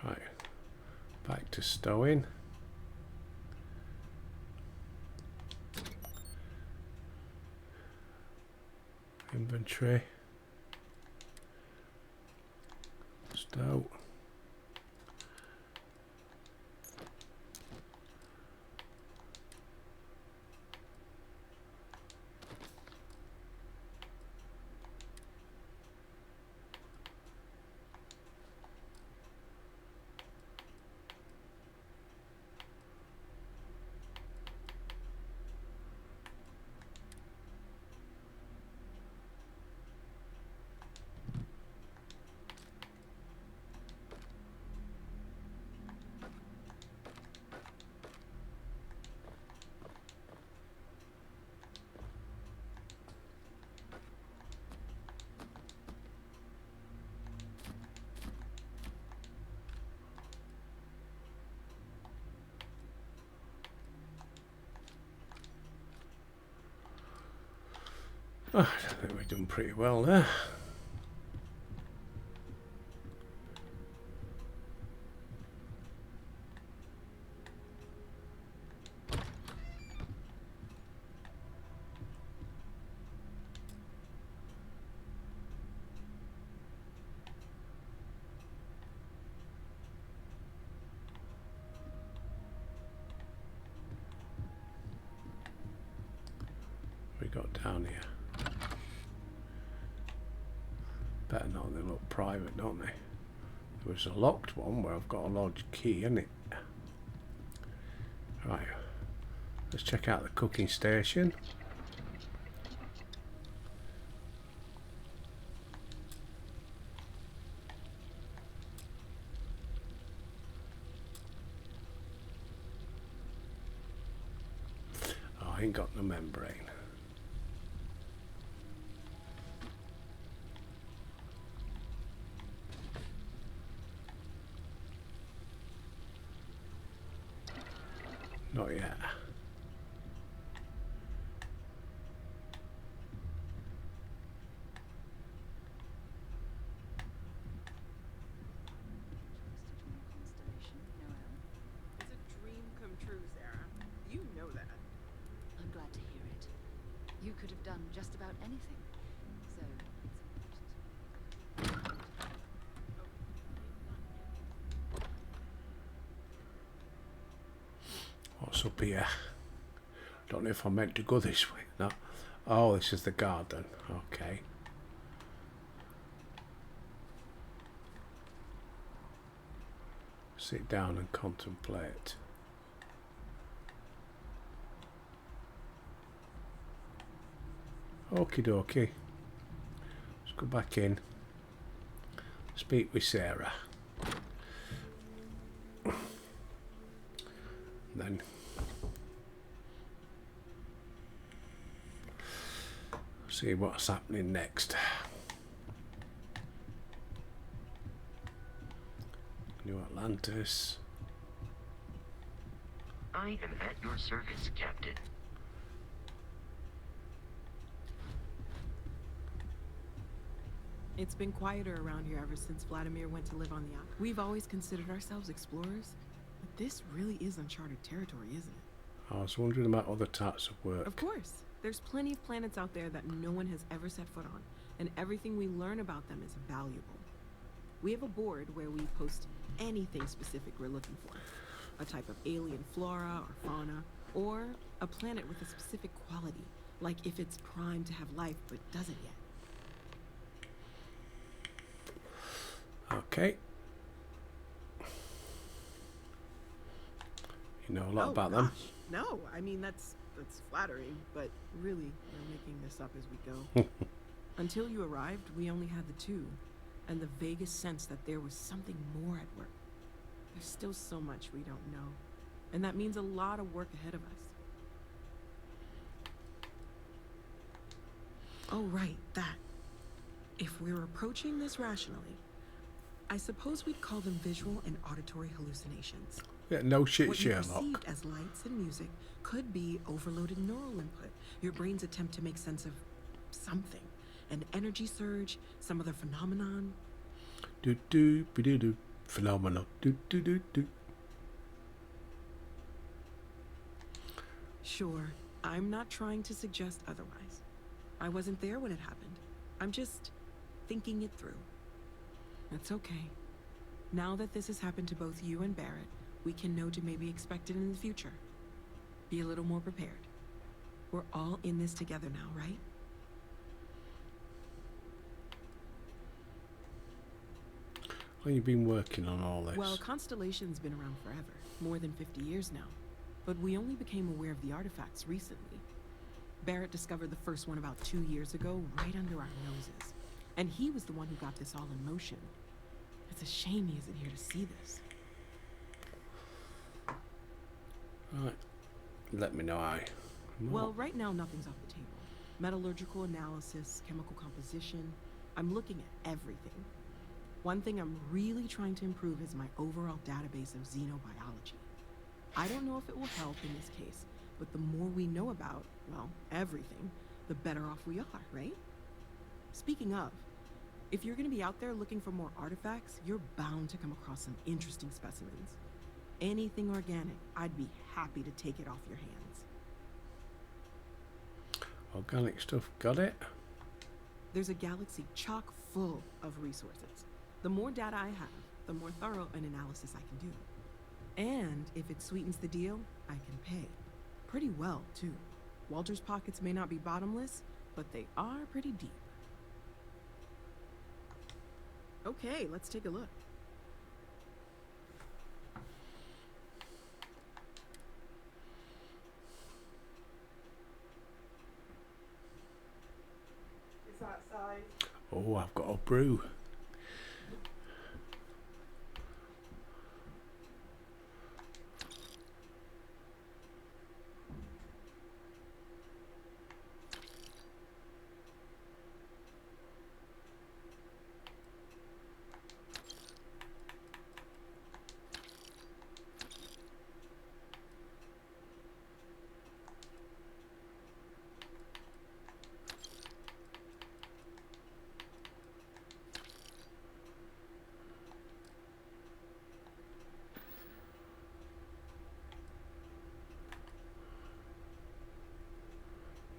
[SPEAKER 1] Right, back to stowing. Inventory. Stow. Oh, I think we've done pretty well there. We got down here. Better not, they look private, don't they? There was a locked one where I've got a lodged key, isn't it? Right, let's check out the cooking station. Oh, I ain't got no membrane. Not yet.
[SPEAKER 12] You could have done just about anything. So
[SPEAKER 1] what's up here? Don't know if I'm meant to go this way. No. Oh, this is the garden. Okay. Sit down and contemplate. Okie dokie. Let's go back in. Speak with Sarah. Then see what's happening next. New Atlantis.
[SPEAKER 2] I am at your service, Captain.
[SPEAKER 13] It's been quieter around here ever since Vladimir went to live on the island. We've always considered ourselves explorers, but this really is uncharted territory, isn't it?
[SPEAKER 1] I was wondering about other types of work.
[SPEAKER 13] Of course. There's plenty of planets out there that no one has ever set foot on, and everything we learn about them is valuable. We have a board where we post anything specific we're looking for. A type of alien flora or fauna, or a planet with a specific quality, like if it's primed to have life but doesn't yet.
[SPEAKER 1] Okay. You know a lot about them.
[SPEAKER 13] No, I mean that's flattering, but really we're making this up as we go. Until you arrived, we only had the two, and the vaguest sense that there was something more at work. There's still so much we don't know, and that means a lot of work ahead of us. Oh, right, that. If we're approaching this rationally, I suppose we'd call them visual and auditory hallucinations.
[SPEAKER 1] Yeah, no shit,
[SPEAKER 13] What you
[SPEAKER 1] Sherlock.
[SPEAKER 13] perceived as lights and music could be overloaded neural input, your brain's attempt to make sense of something. An energy surge, some other phenomenon.
[SPEAKER 1] Do do be do do phenomenal. Do do do do.
[SPEAKER 13] Sure, I'm not trying to suggest otherwise. I wasn't there when it happened. I'm just thinking it through. It's okay. Now that this has happened to both you and Barrett, we can know to maybe expect it in the future. Be a little more prepared. We're all in this together now, right?
[SPEAKER 1] Well, you've been working on all this.
[SPEAKER 13] Well, Constellation's been around forever, more than 50 years now. But we only became aware of the artifacts recently. Barrett discovered the first one about 2 years ago, right under our noses. And he was the one who got this all in motion. It's a shame he isn't here to see this.
[SPEAKER 1] Right. Let me know how.
[SPEAKER 13] Well, right now nothing's off the table. Metallurgical analysis, chemical composition. I'm looking at everything. One thing I'm really trying to improve is my overall database of xenobiology. I don't know if it will help in this case, but the more we know about, well, everything, the better off we are, right? Speaking of, if you're going to be out there looking for more artifacts, you're bound to come across some interesting specimens. Anything organic, I'd be happy to take it off your hands.
[SPEAKER 1] Organic stuff, got it?
[SPEAKER 13] There's a galaxy chock full of resources. The more data I have, the more thorough an analysis I can do. And if it sweetens the deal, I can pay. Pretty well, too. Walter's pockets may not be bottomless, but they are pretty deep. Okay, let's take a look.
[SPEAKER 14] It's outside.
[SPEAKER 1] Oh, I've got a brew.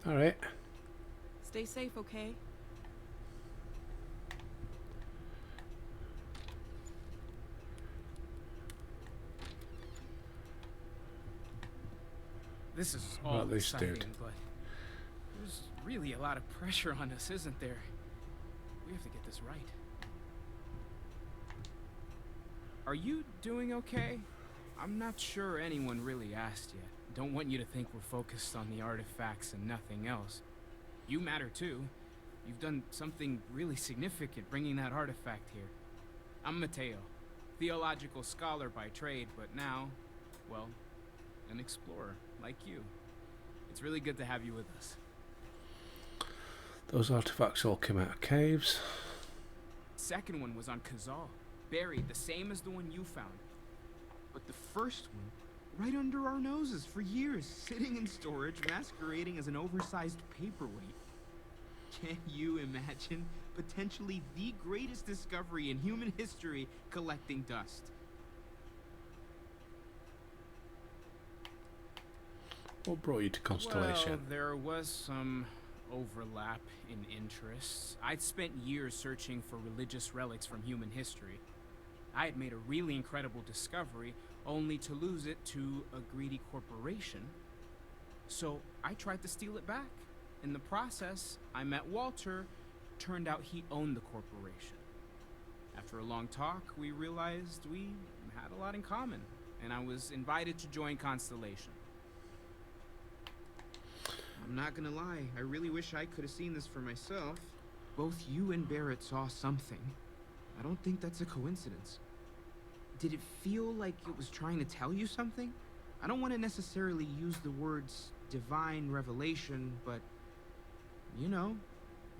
[SPEAKER 1] All right.
[SPEAKER 5] Stay safe, okay?
[SPEAKER 11] This is
[SPEAKER 1] What
[SPEAKER 11] all
[SPEAKER 1] about this
[SPEAKER 11] exciting,
[SPEAKER 1] dude?
[SPEAKER 11] but there's really a lot of pressure on us, isn't there? We have to get this right. Are you doing okay? I'm not sure anyone really asked yet. Don't want you to think we're focused on the artifacts and nothing else. You matter too. You've done something really significant bringing that artifact here. I'm Mateo, theological scholar by trade, but now, well, an explorer like you. It's really good to have you with us.
[SPEAKER 1] Those artifacts all came out of caves.
[SPEAKER 11] Second one was on Kazal, buried the same as the one you found.
[SPEAKER 6] But the first one, right under our noses for years, sitting in storage, masquerading as an oversized paperweight. Can you imagine potentially the greatest discovery in human history collecting dust?
[SPEAKER 1] What brought you to Constellation?
[SPEAKER 11] Well, there was some overlap in interests. I'd spent years searching for religious relics from human history. I had made a really incredible discovery, only to lose it to a greedy corporation. So I tried to steal it back. In the process, I met Walter. Turned out he owned the corporation. After a long talk, we realized we had a lot in common, and I was invited to join Constellation.
[SPEAKER 6] I'm not gonna lie, I really wish I could have seen this for myself. Both you and Barrett saw something. I don't think that's a coincidence. Did it feel like it was trying to tell you something? I don't want to necessarily use the words divine revelation, but, you know,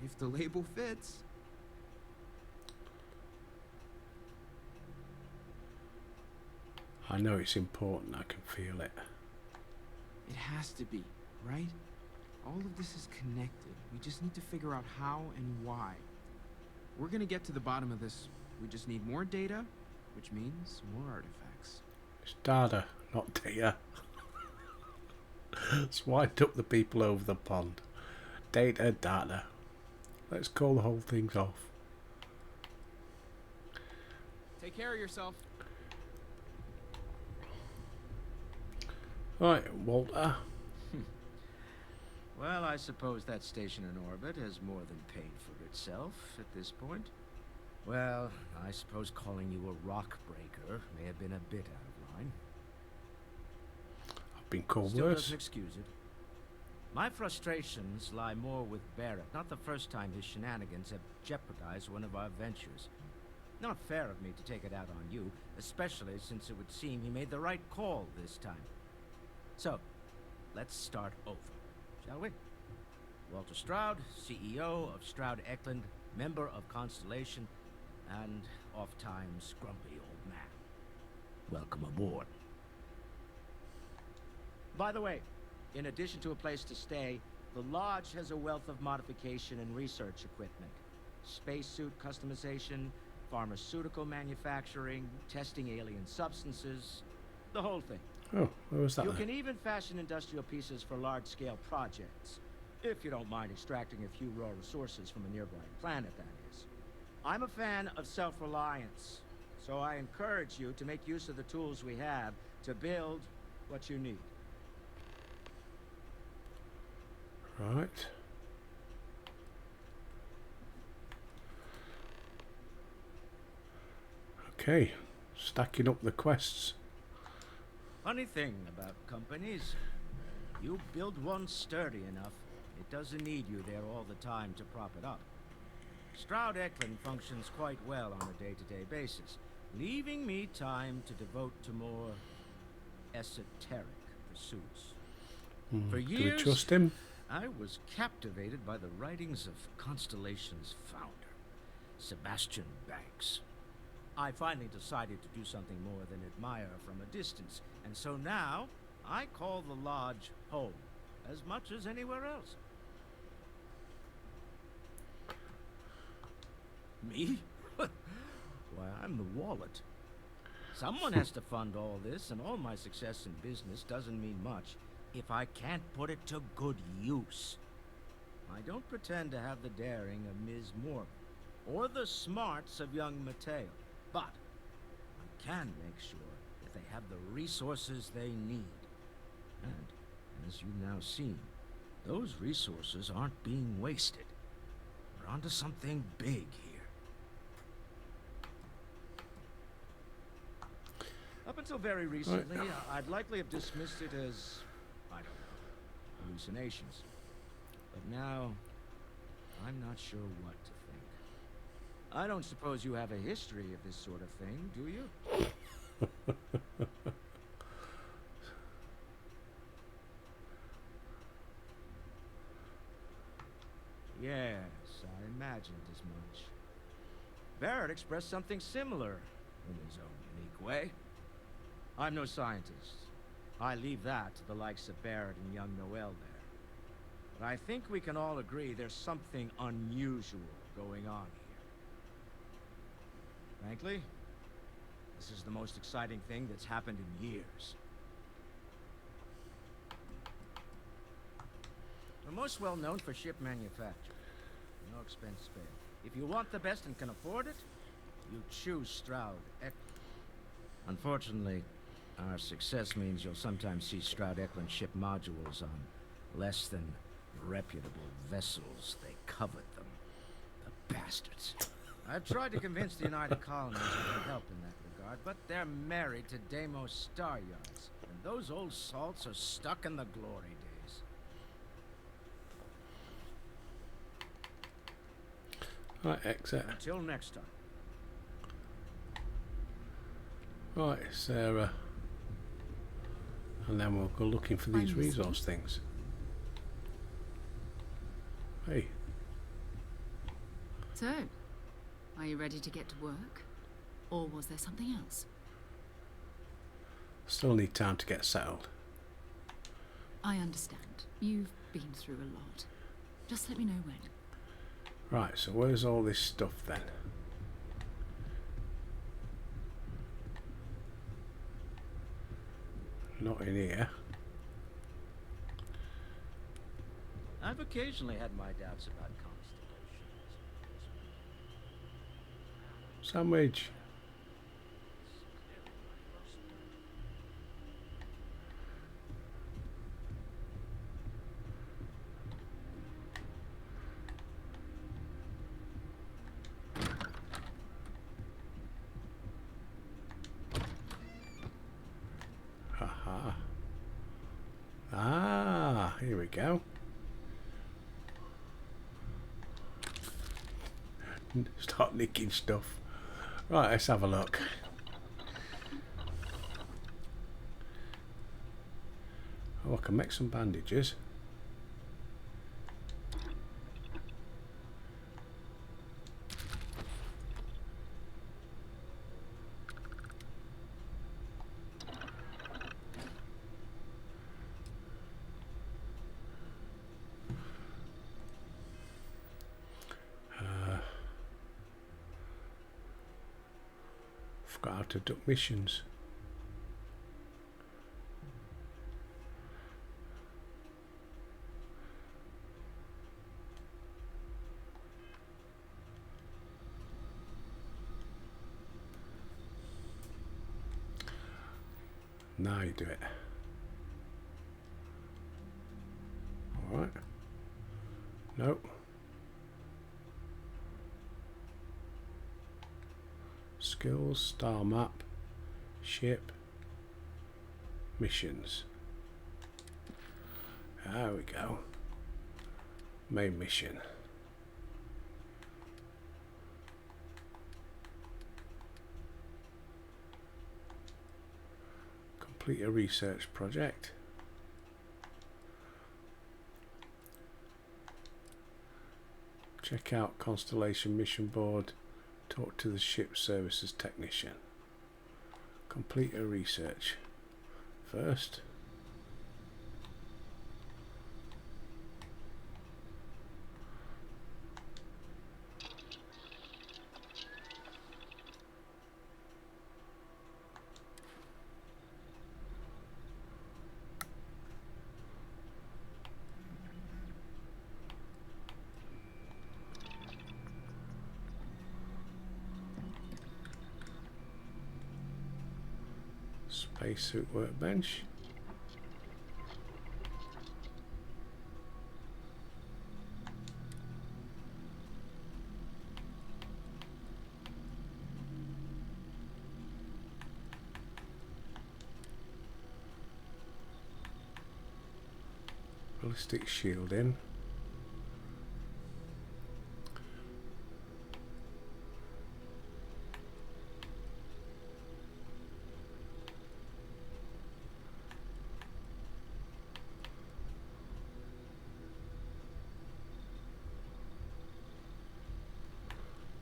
[SPEAKER 6] if the label fits.
[SPEAKER 1] I know it's important, I can feel it.
[SPEAKER 6] It has to be, right? All of this is connected. We just need to figure out how and why. We're gonna get to the bottom of this. We just need more data, which means more artifacts.
[SPEAKER 1] It's data, not data. Let's wind up the people over the pond. Data, data. Let's call the whole thing off.
[SPEAKER 11] Take care of yourself.
[SPEAKER 1] Right, Walter.
[SPEAKER 10] Well, I suppose that station in orbit has more than paid for itself at this point. Well, I suppose calling you a rock breaker may have been a bit out of line.
[SPEAKER 1] I've been called
[SPEAKER 10] Still
[SPEAKER 1] worse.
[SPEAKER 10] doesn't excuse it. My frustrations lie more with Barrett. Not the first time his shenanigans have jeopardized one of our ventures. Not fair of me to take it out on you, especially since it would seem he made the right call this time. So, let's start over. Shall we? Walter Stroud, CEO of Stroud Eklund, member of Constellation, and oft-times grumpy old man. Welcome aboard. By the way, in addition to a place to stay, the Lodge has a wealth of modification and research equipment. Spacesuit customization, pharmaceutical manufacturing, testing alien substances, the whole thing.
[SPEAKER 1] Oh, where was that
[SPEAKER 10] You
[SPEAKER 1] then?
[SPEAKER 10] can even fashion industrial pieces for large-scale projects, if you don't mind extracting a few raw resources from a nearby planet, that is. I'm a fan of self-reliance, so I encourage you to make use of the tools we have to build what you need.
[SPEAKER 1] Right. Okay, stacking up the quests.
[SPEAKER 10] Funny thing about companies, you build one sturdy enough, it doesn't need you there all the time to prop it up. Stroud Eklund functions quite well on a day-to-day basis, leaving me time to devote to more esoteric pursuits. For
[SPEAKER 1] Do we
[SPEAKER 10] years,
[SPEAKER 1] trust him?
[SPEAKER 10] I was captivated by the writings of Constellation's founder, Sebastian Banks. I finally decided to do something more than admire from a distance, and so now I call the Lodge home as much as anywhere else. Me? Why, I'm the wallet. Someone has to fund all this, and all my success in business doesn't mean much if I can't put it to good use. I don't pretend to have the daring of Ms. Morgan, or the smarts of young Mateo, but I can make sure that they have the resources they need. And, as you've now seen, those resources aren't being wasted. We're onto something big here. Up until very recently, I'd likely have dismissed it as, I don't know, hallucinations. But now, I'm not sure what to think. I don't suppose you have a history of this sort of thing, do you? Yes, I imagined as much. Barrett expressed something similar in his own unique way. I'm no scientist. I leave that to the likes of Barrett and young Noel there. But I think we can all agree there's something unusual going on here. Frankly, this is the most exciting thing that's happened in years. We're most well known for ship manufacture. No expense spared. If you want the best and can afford it, you choose Stroud Eklund. Unfortunately, our success means you'll sometimes see Stroud Eklund ship modules on less than reputable vessels. They covet them. The bastards. I've tried to convince the United Colonies of their help in that regard, but they're married to Deimos Star Yards, and those old salts are stuck in the glory days.
[SPEAKER 1] Right, exit.
[SPEAKER 10] Until next time.
[SPEAKER 1] Right, Sarah. And then we'll go looking for these resource things. Hey.
[SPEAKER 12] So, are you ready to get to work? Or was there something else?
[SPEAKER 1] Still need time to get settled.
[SPEAKER 12] I understand. You've been through a lot. Just let me know when.
[SPEAKER 1] Right, so where's all this stuff then? Not in here.
[SPEAKER 10] I've occasionally had my doubts about constellations.
[SPEAKER 1] Sandwich. Haha. Ah, here we go. Start nicking stuff. Right, let's have a look. Oh, I can make some bandages. Forgot how to duck missions. Now you do it. All right. Nope. Skills, star map, ship, missions. There we go. Main mission. Complete a research project. Check out Constellation mission board. Talk to the ship services technician. Complete a research. First. Spacesuit workbench. Ballistic shielding.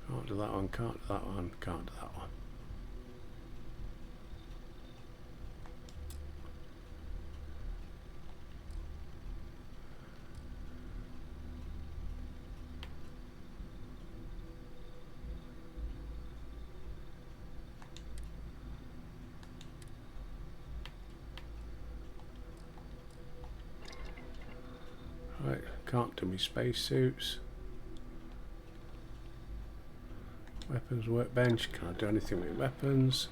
[SPEAKER 1] Can't do that one, can't do that one, can't do that one. Right, can't do my spacesuits. Weapons workbench, can't do anything with weapons.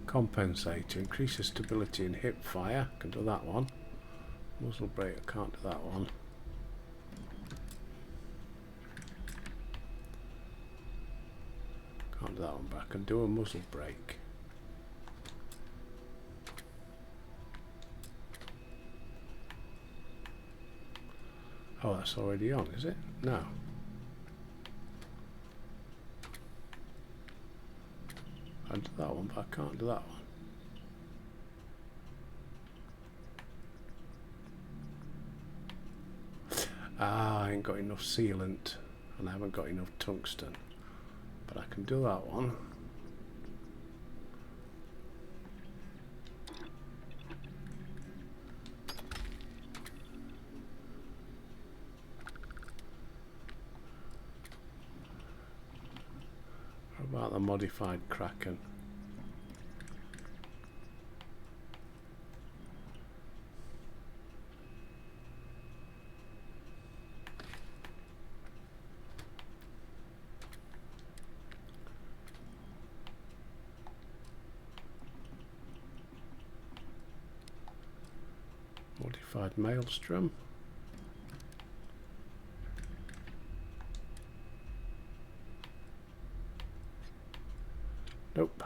[SPEAKER 1] Compensator, increases stability in hip fire, can do that one. Muzzle brake, I can't do that one. Can't do that one, but I can do a muzzle brake. Oh, that's already on, is it? No. I do that one, but I can't do that one. Ah, I ain't got enough sealant, and I haven't got enough tungsten. But I can do that one. What about the modified Kraken? Modified Maelstrom. Nope.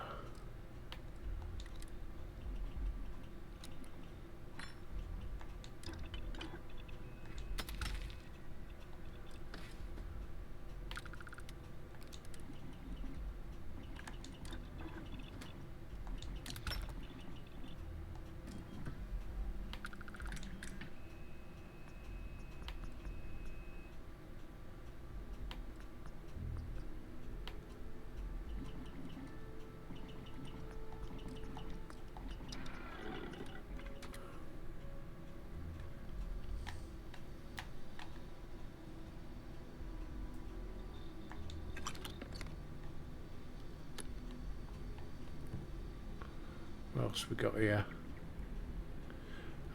[SPEAKER 1] What else we got here?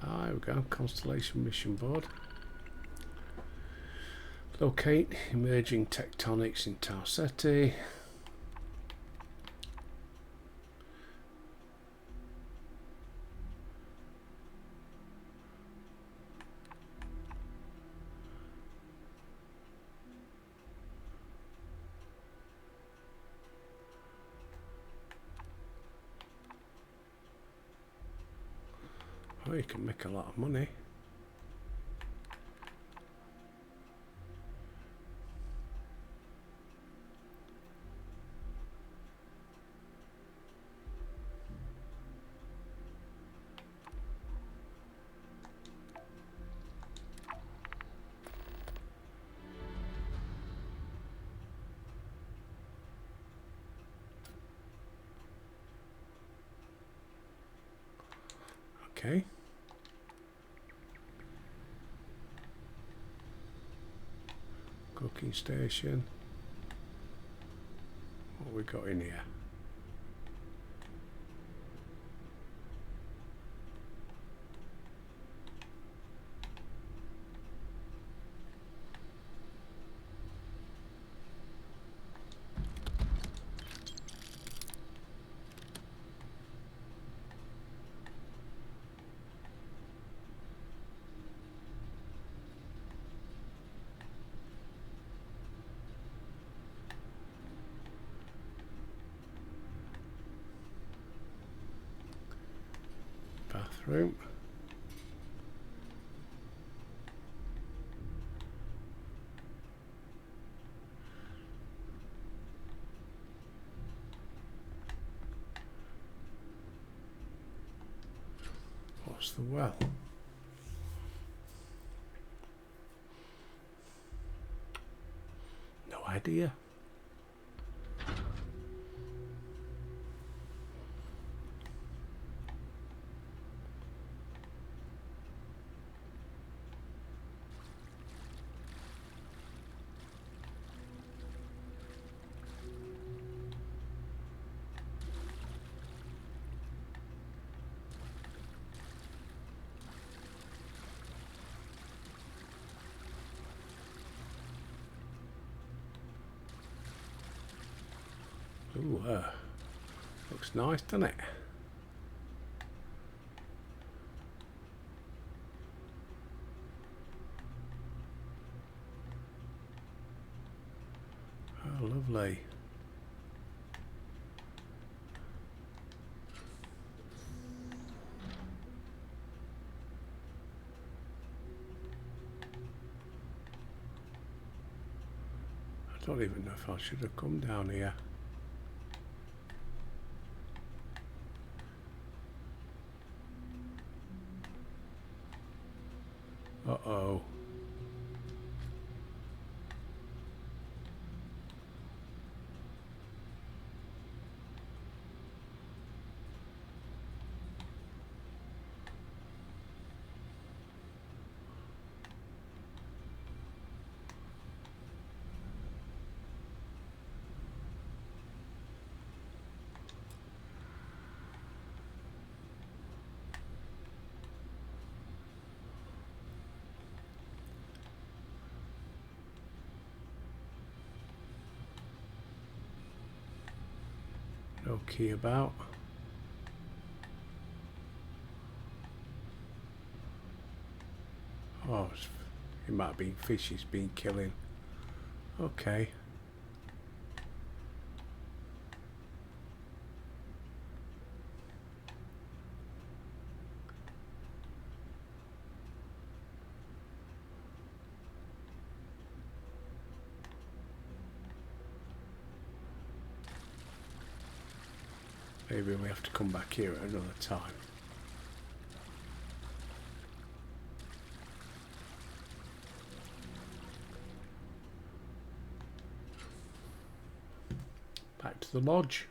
[SPEAKER 1] Ah, here we go. Constellation mission board. Locate emerging tectonics in Tau Ceti. Oh, you can make a lot of money. Okay. Docking station. What we got in here? Bathroom. What's the well? No idea. Ooh, looks nice, doesn't it? Oh, lovely. I don't even know if I should have come down here. Uh-oh. No key about. Oh, it might have been fish he's been killing. Okay. Maybe we have to come back here at another time. Back to the lodge.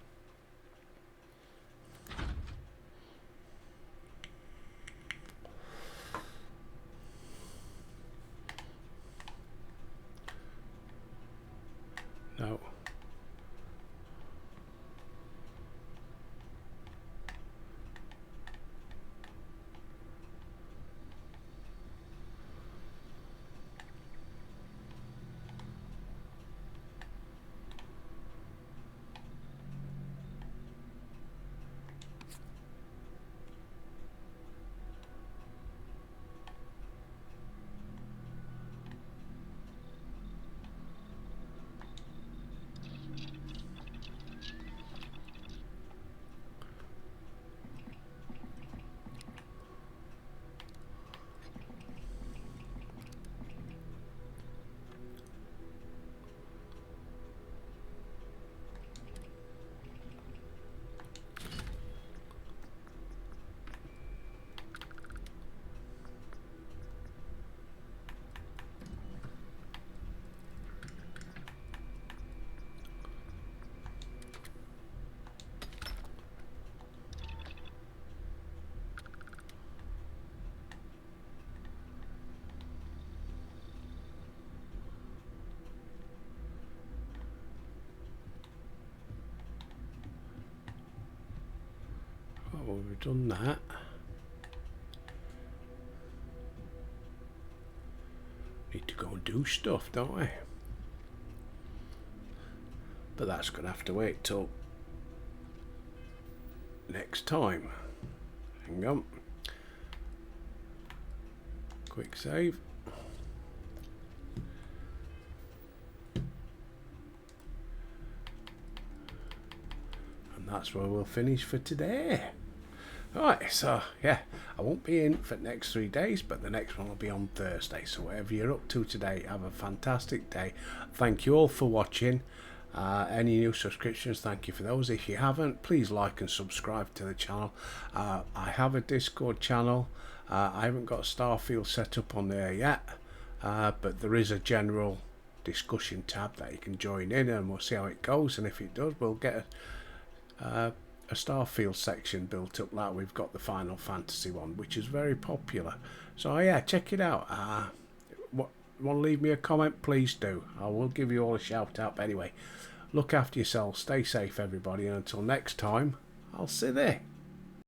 [SPEAKER 1] No. we've done that. Need to go and do stuff, don't we? But that's going to have to wait till next time. Hang on. Quick save. And that's where we'll finish for today. Right, so yeah, I won't be in for the next 3 days, but the next one will be on Thursday. So whatever you're up to today, have a fantastic day. Thank you all for watching. Any new subscriptions, thank you for those. If you haven't, please like and subscribe to the channel. I have a Discord channel. I haven't got Starfield set up on there yet, but there is a general discussion tab that you can join in, and we'll see how it goes. And if it does, we'll get a Starfield section built up like we've got the Final Fantasy one, which is very popular. So yeah, check it out. Want to leave me a comment, please do. I will give you all a shout out. But anyway, look after yourselves, stay safe everybody, and until next time, I'll see you there.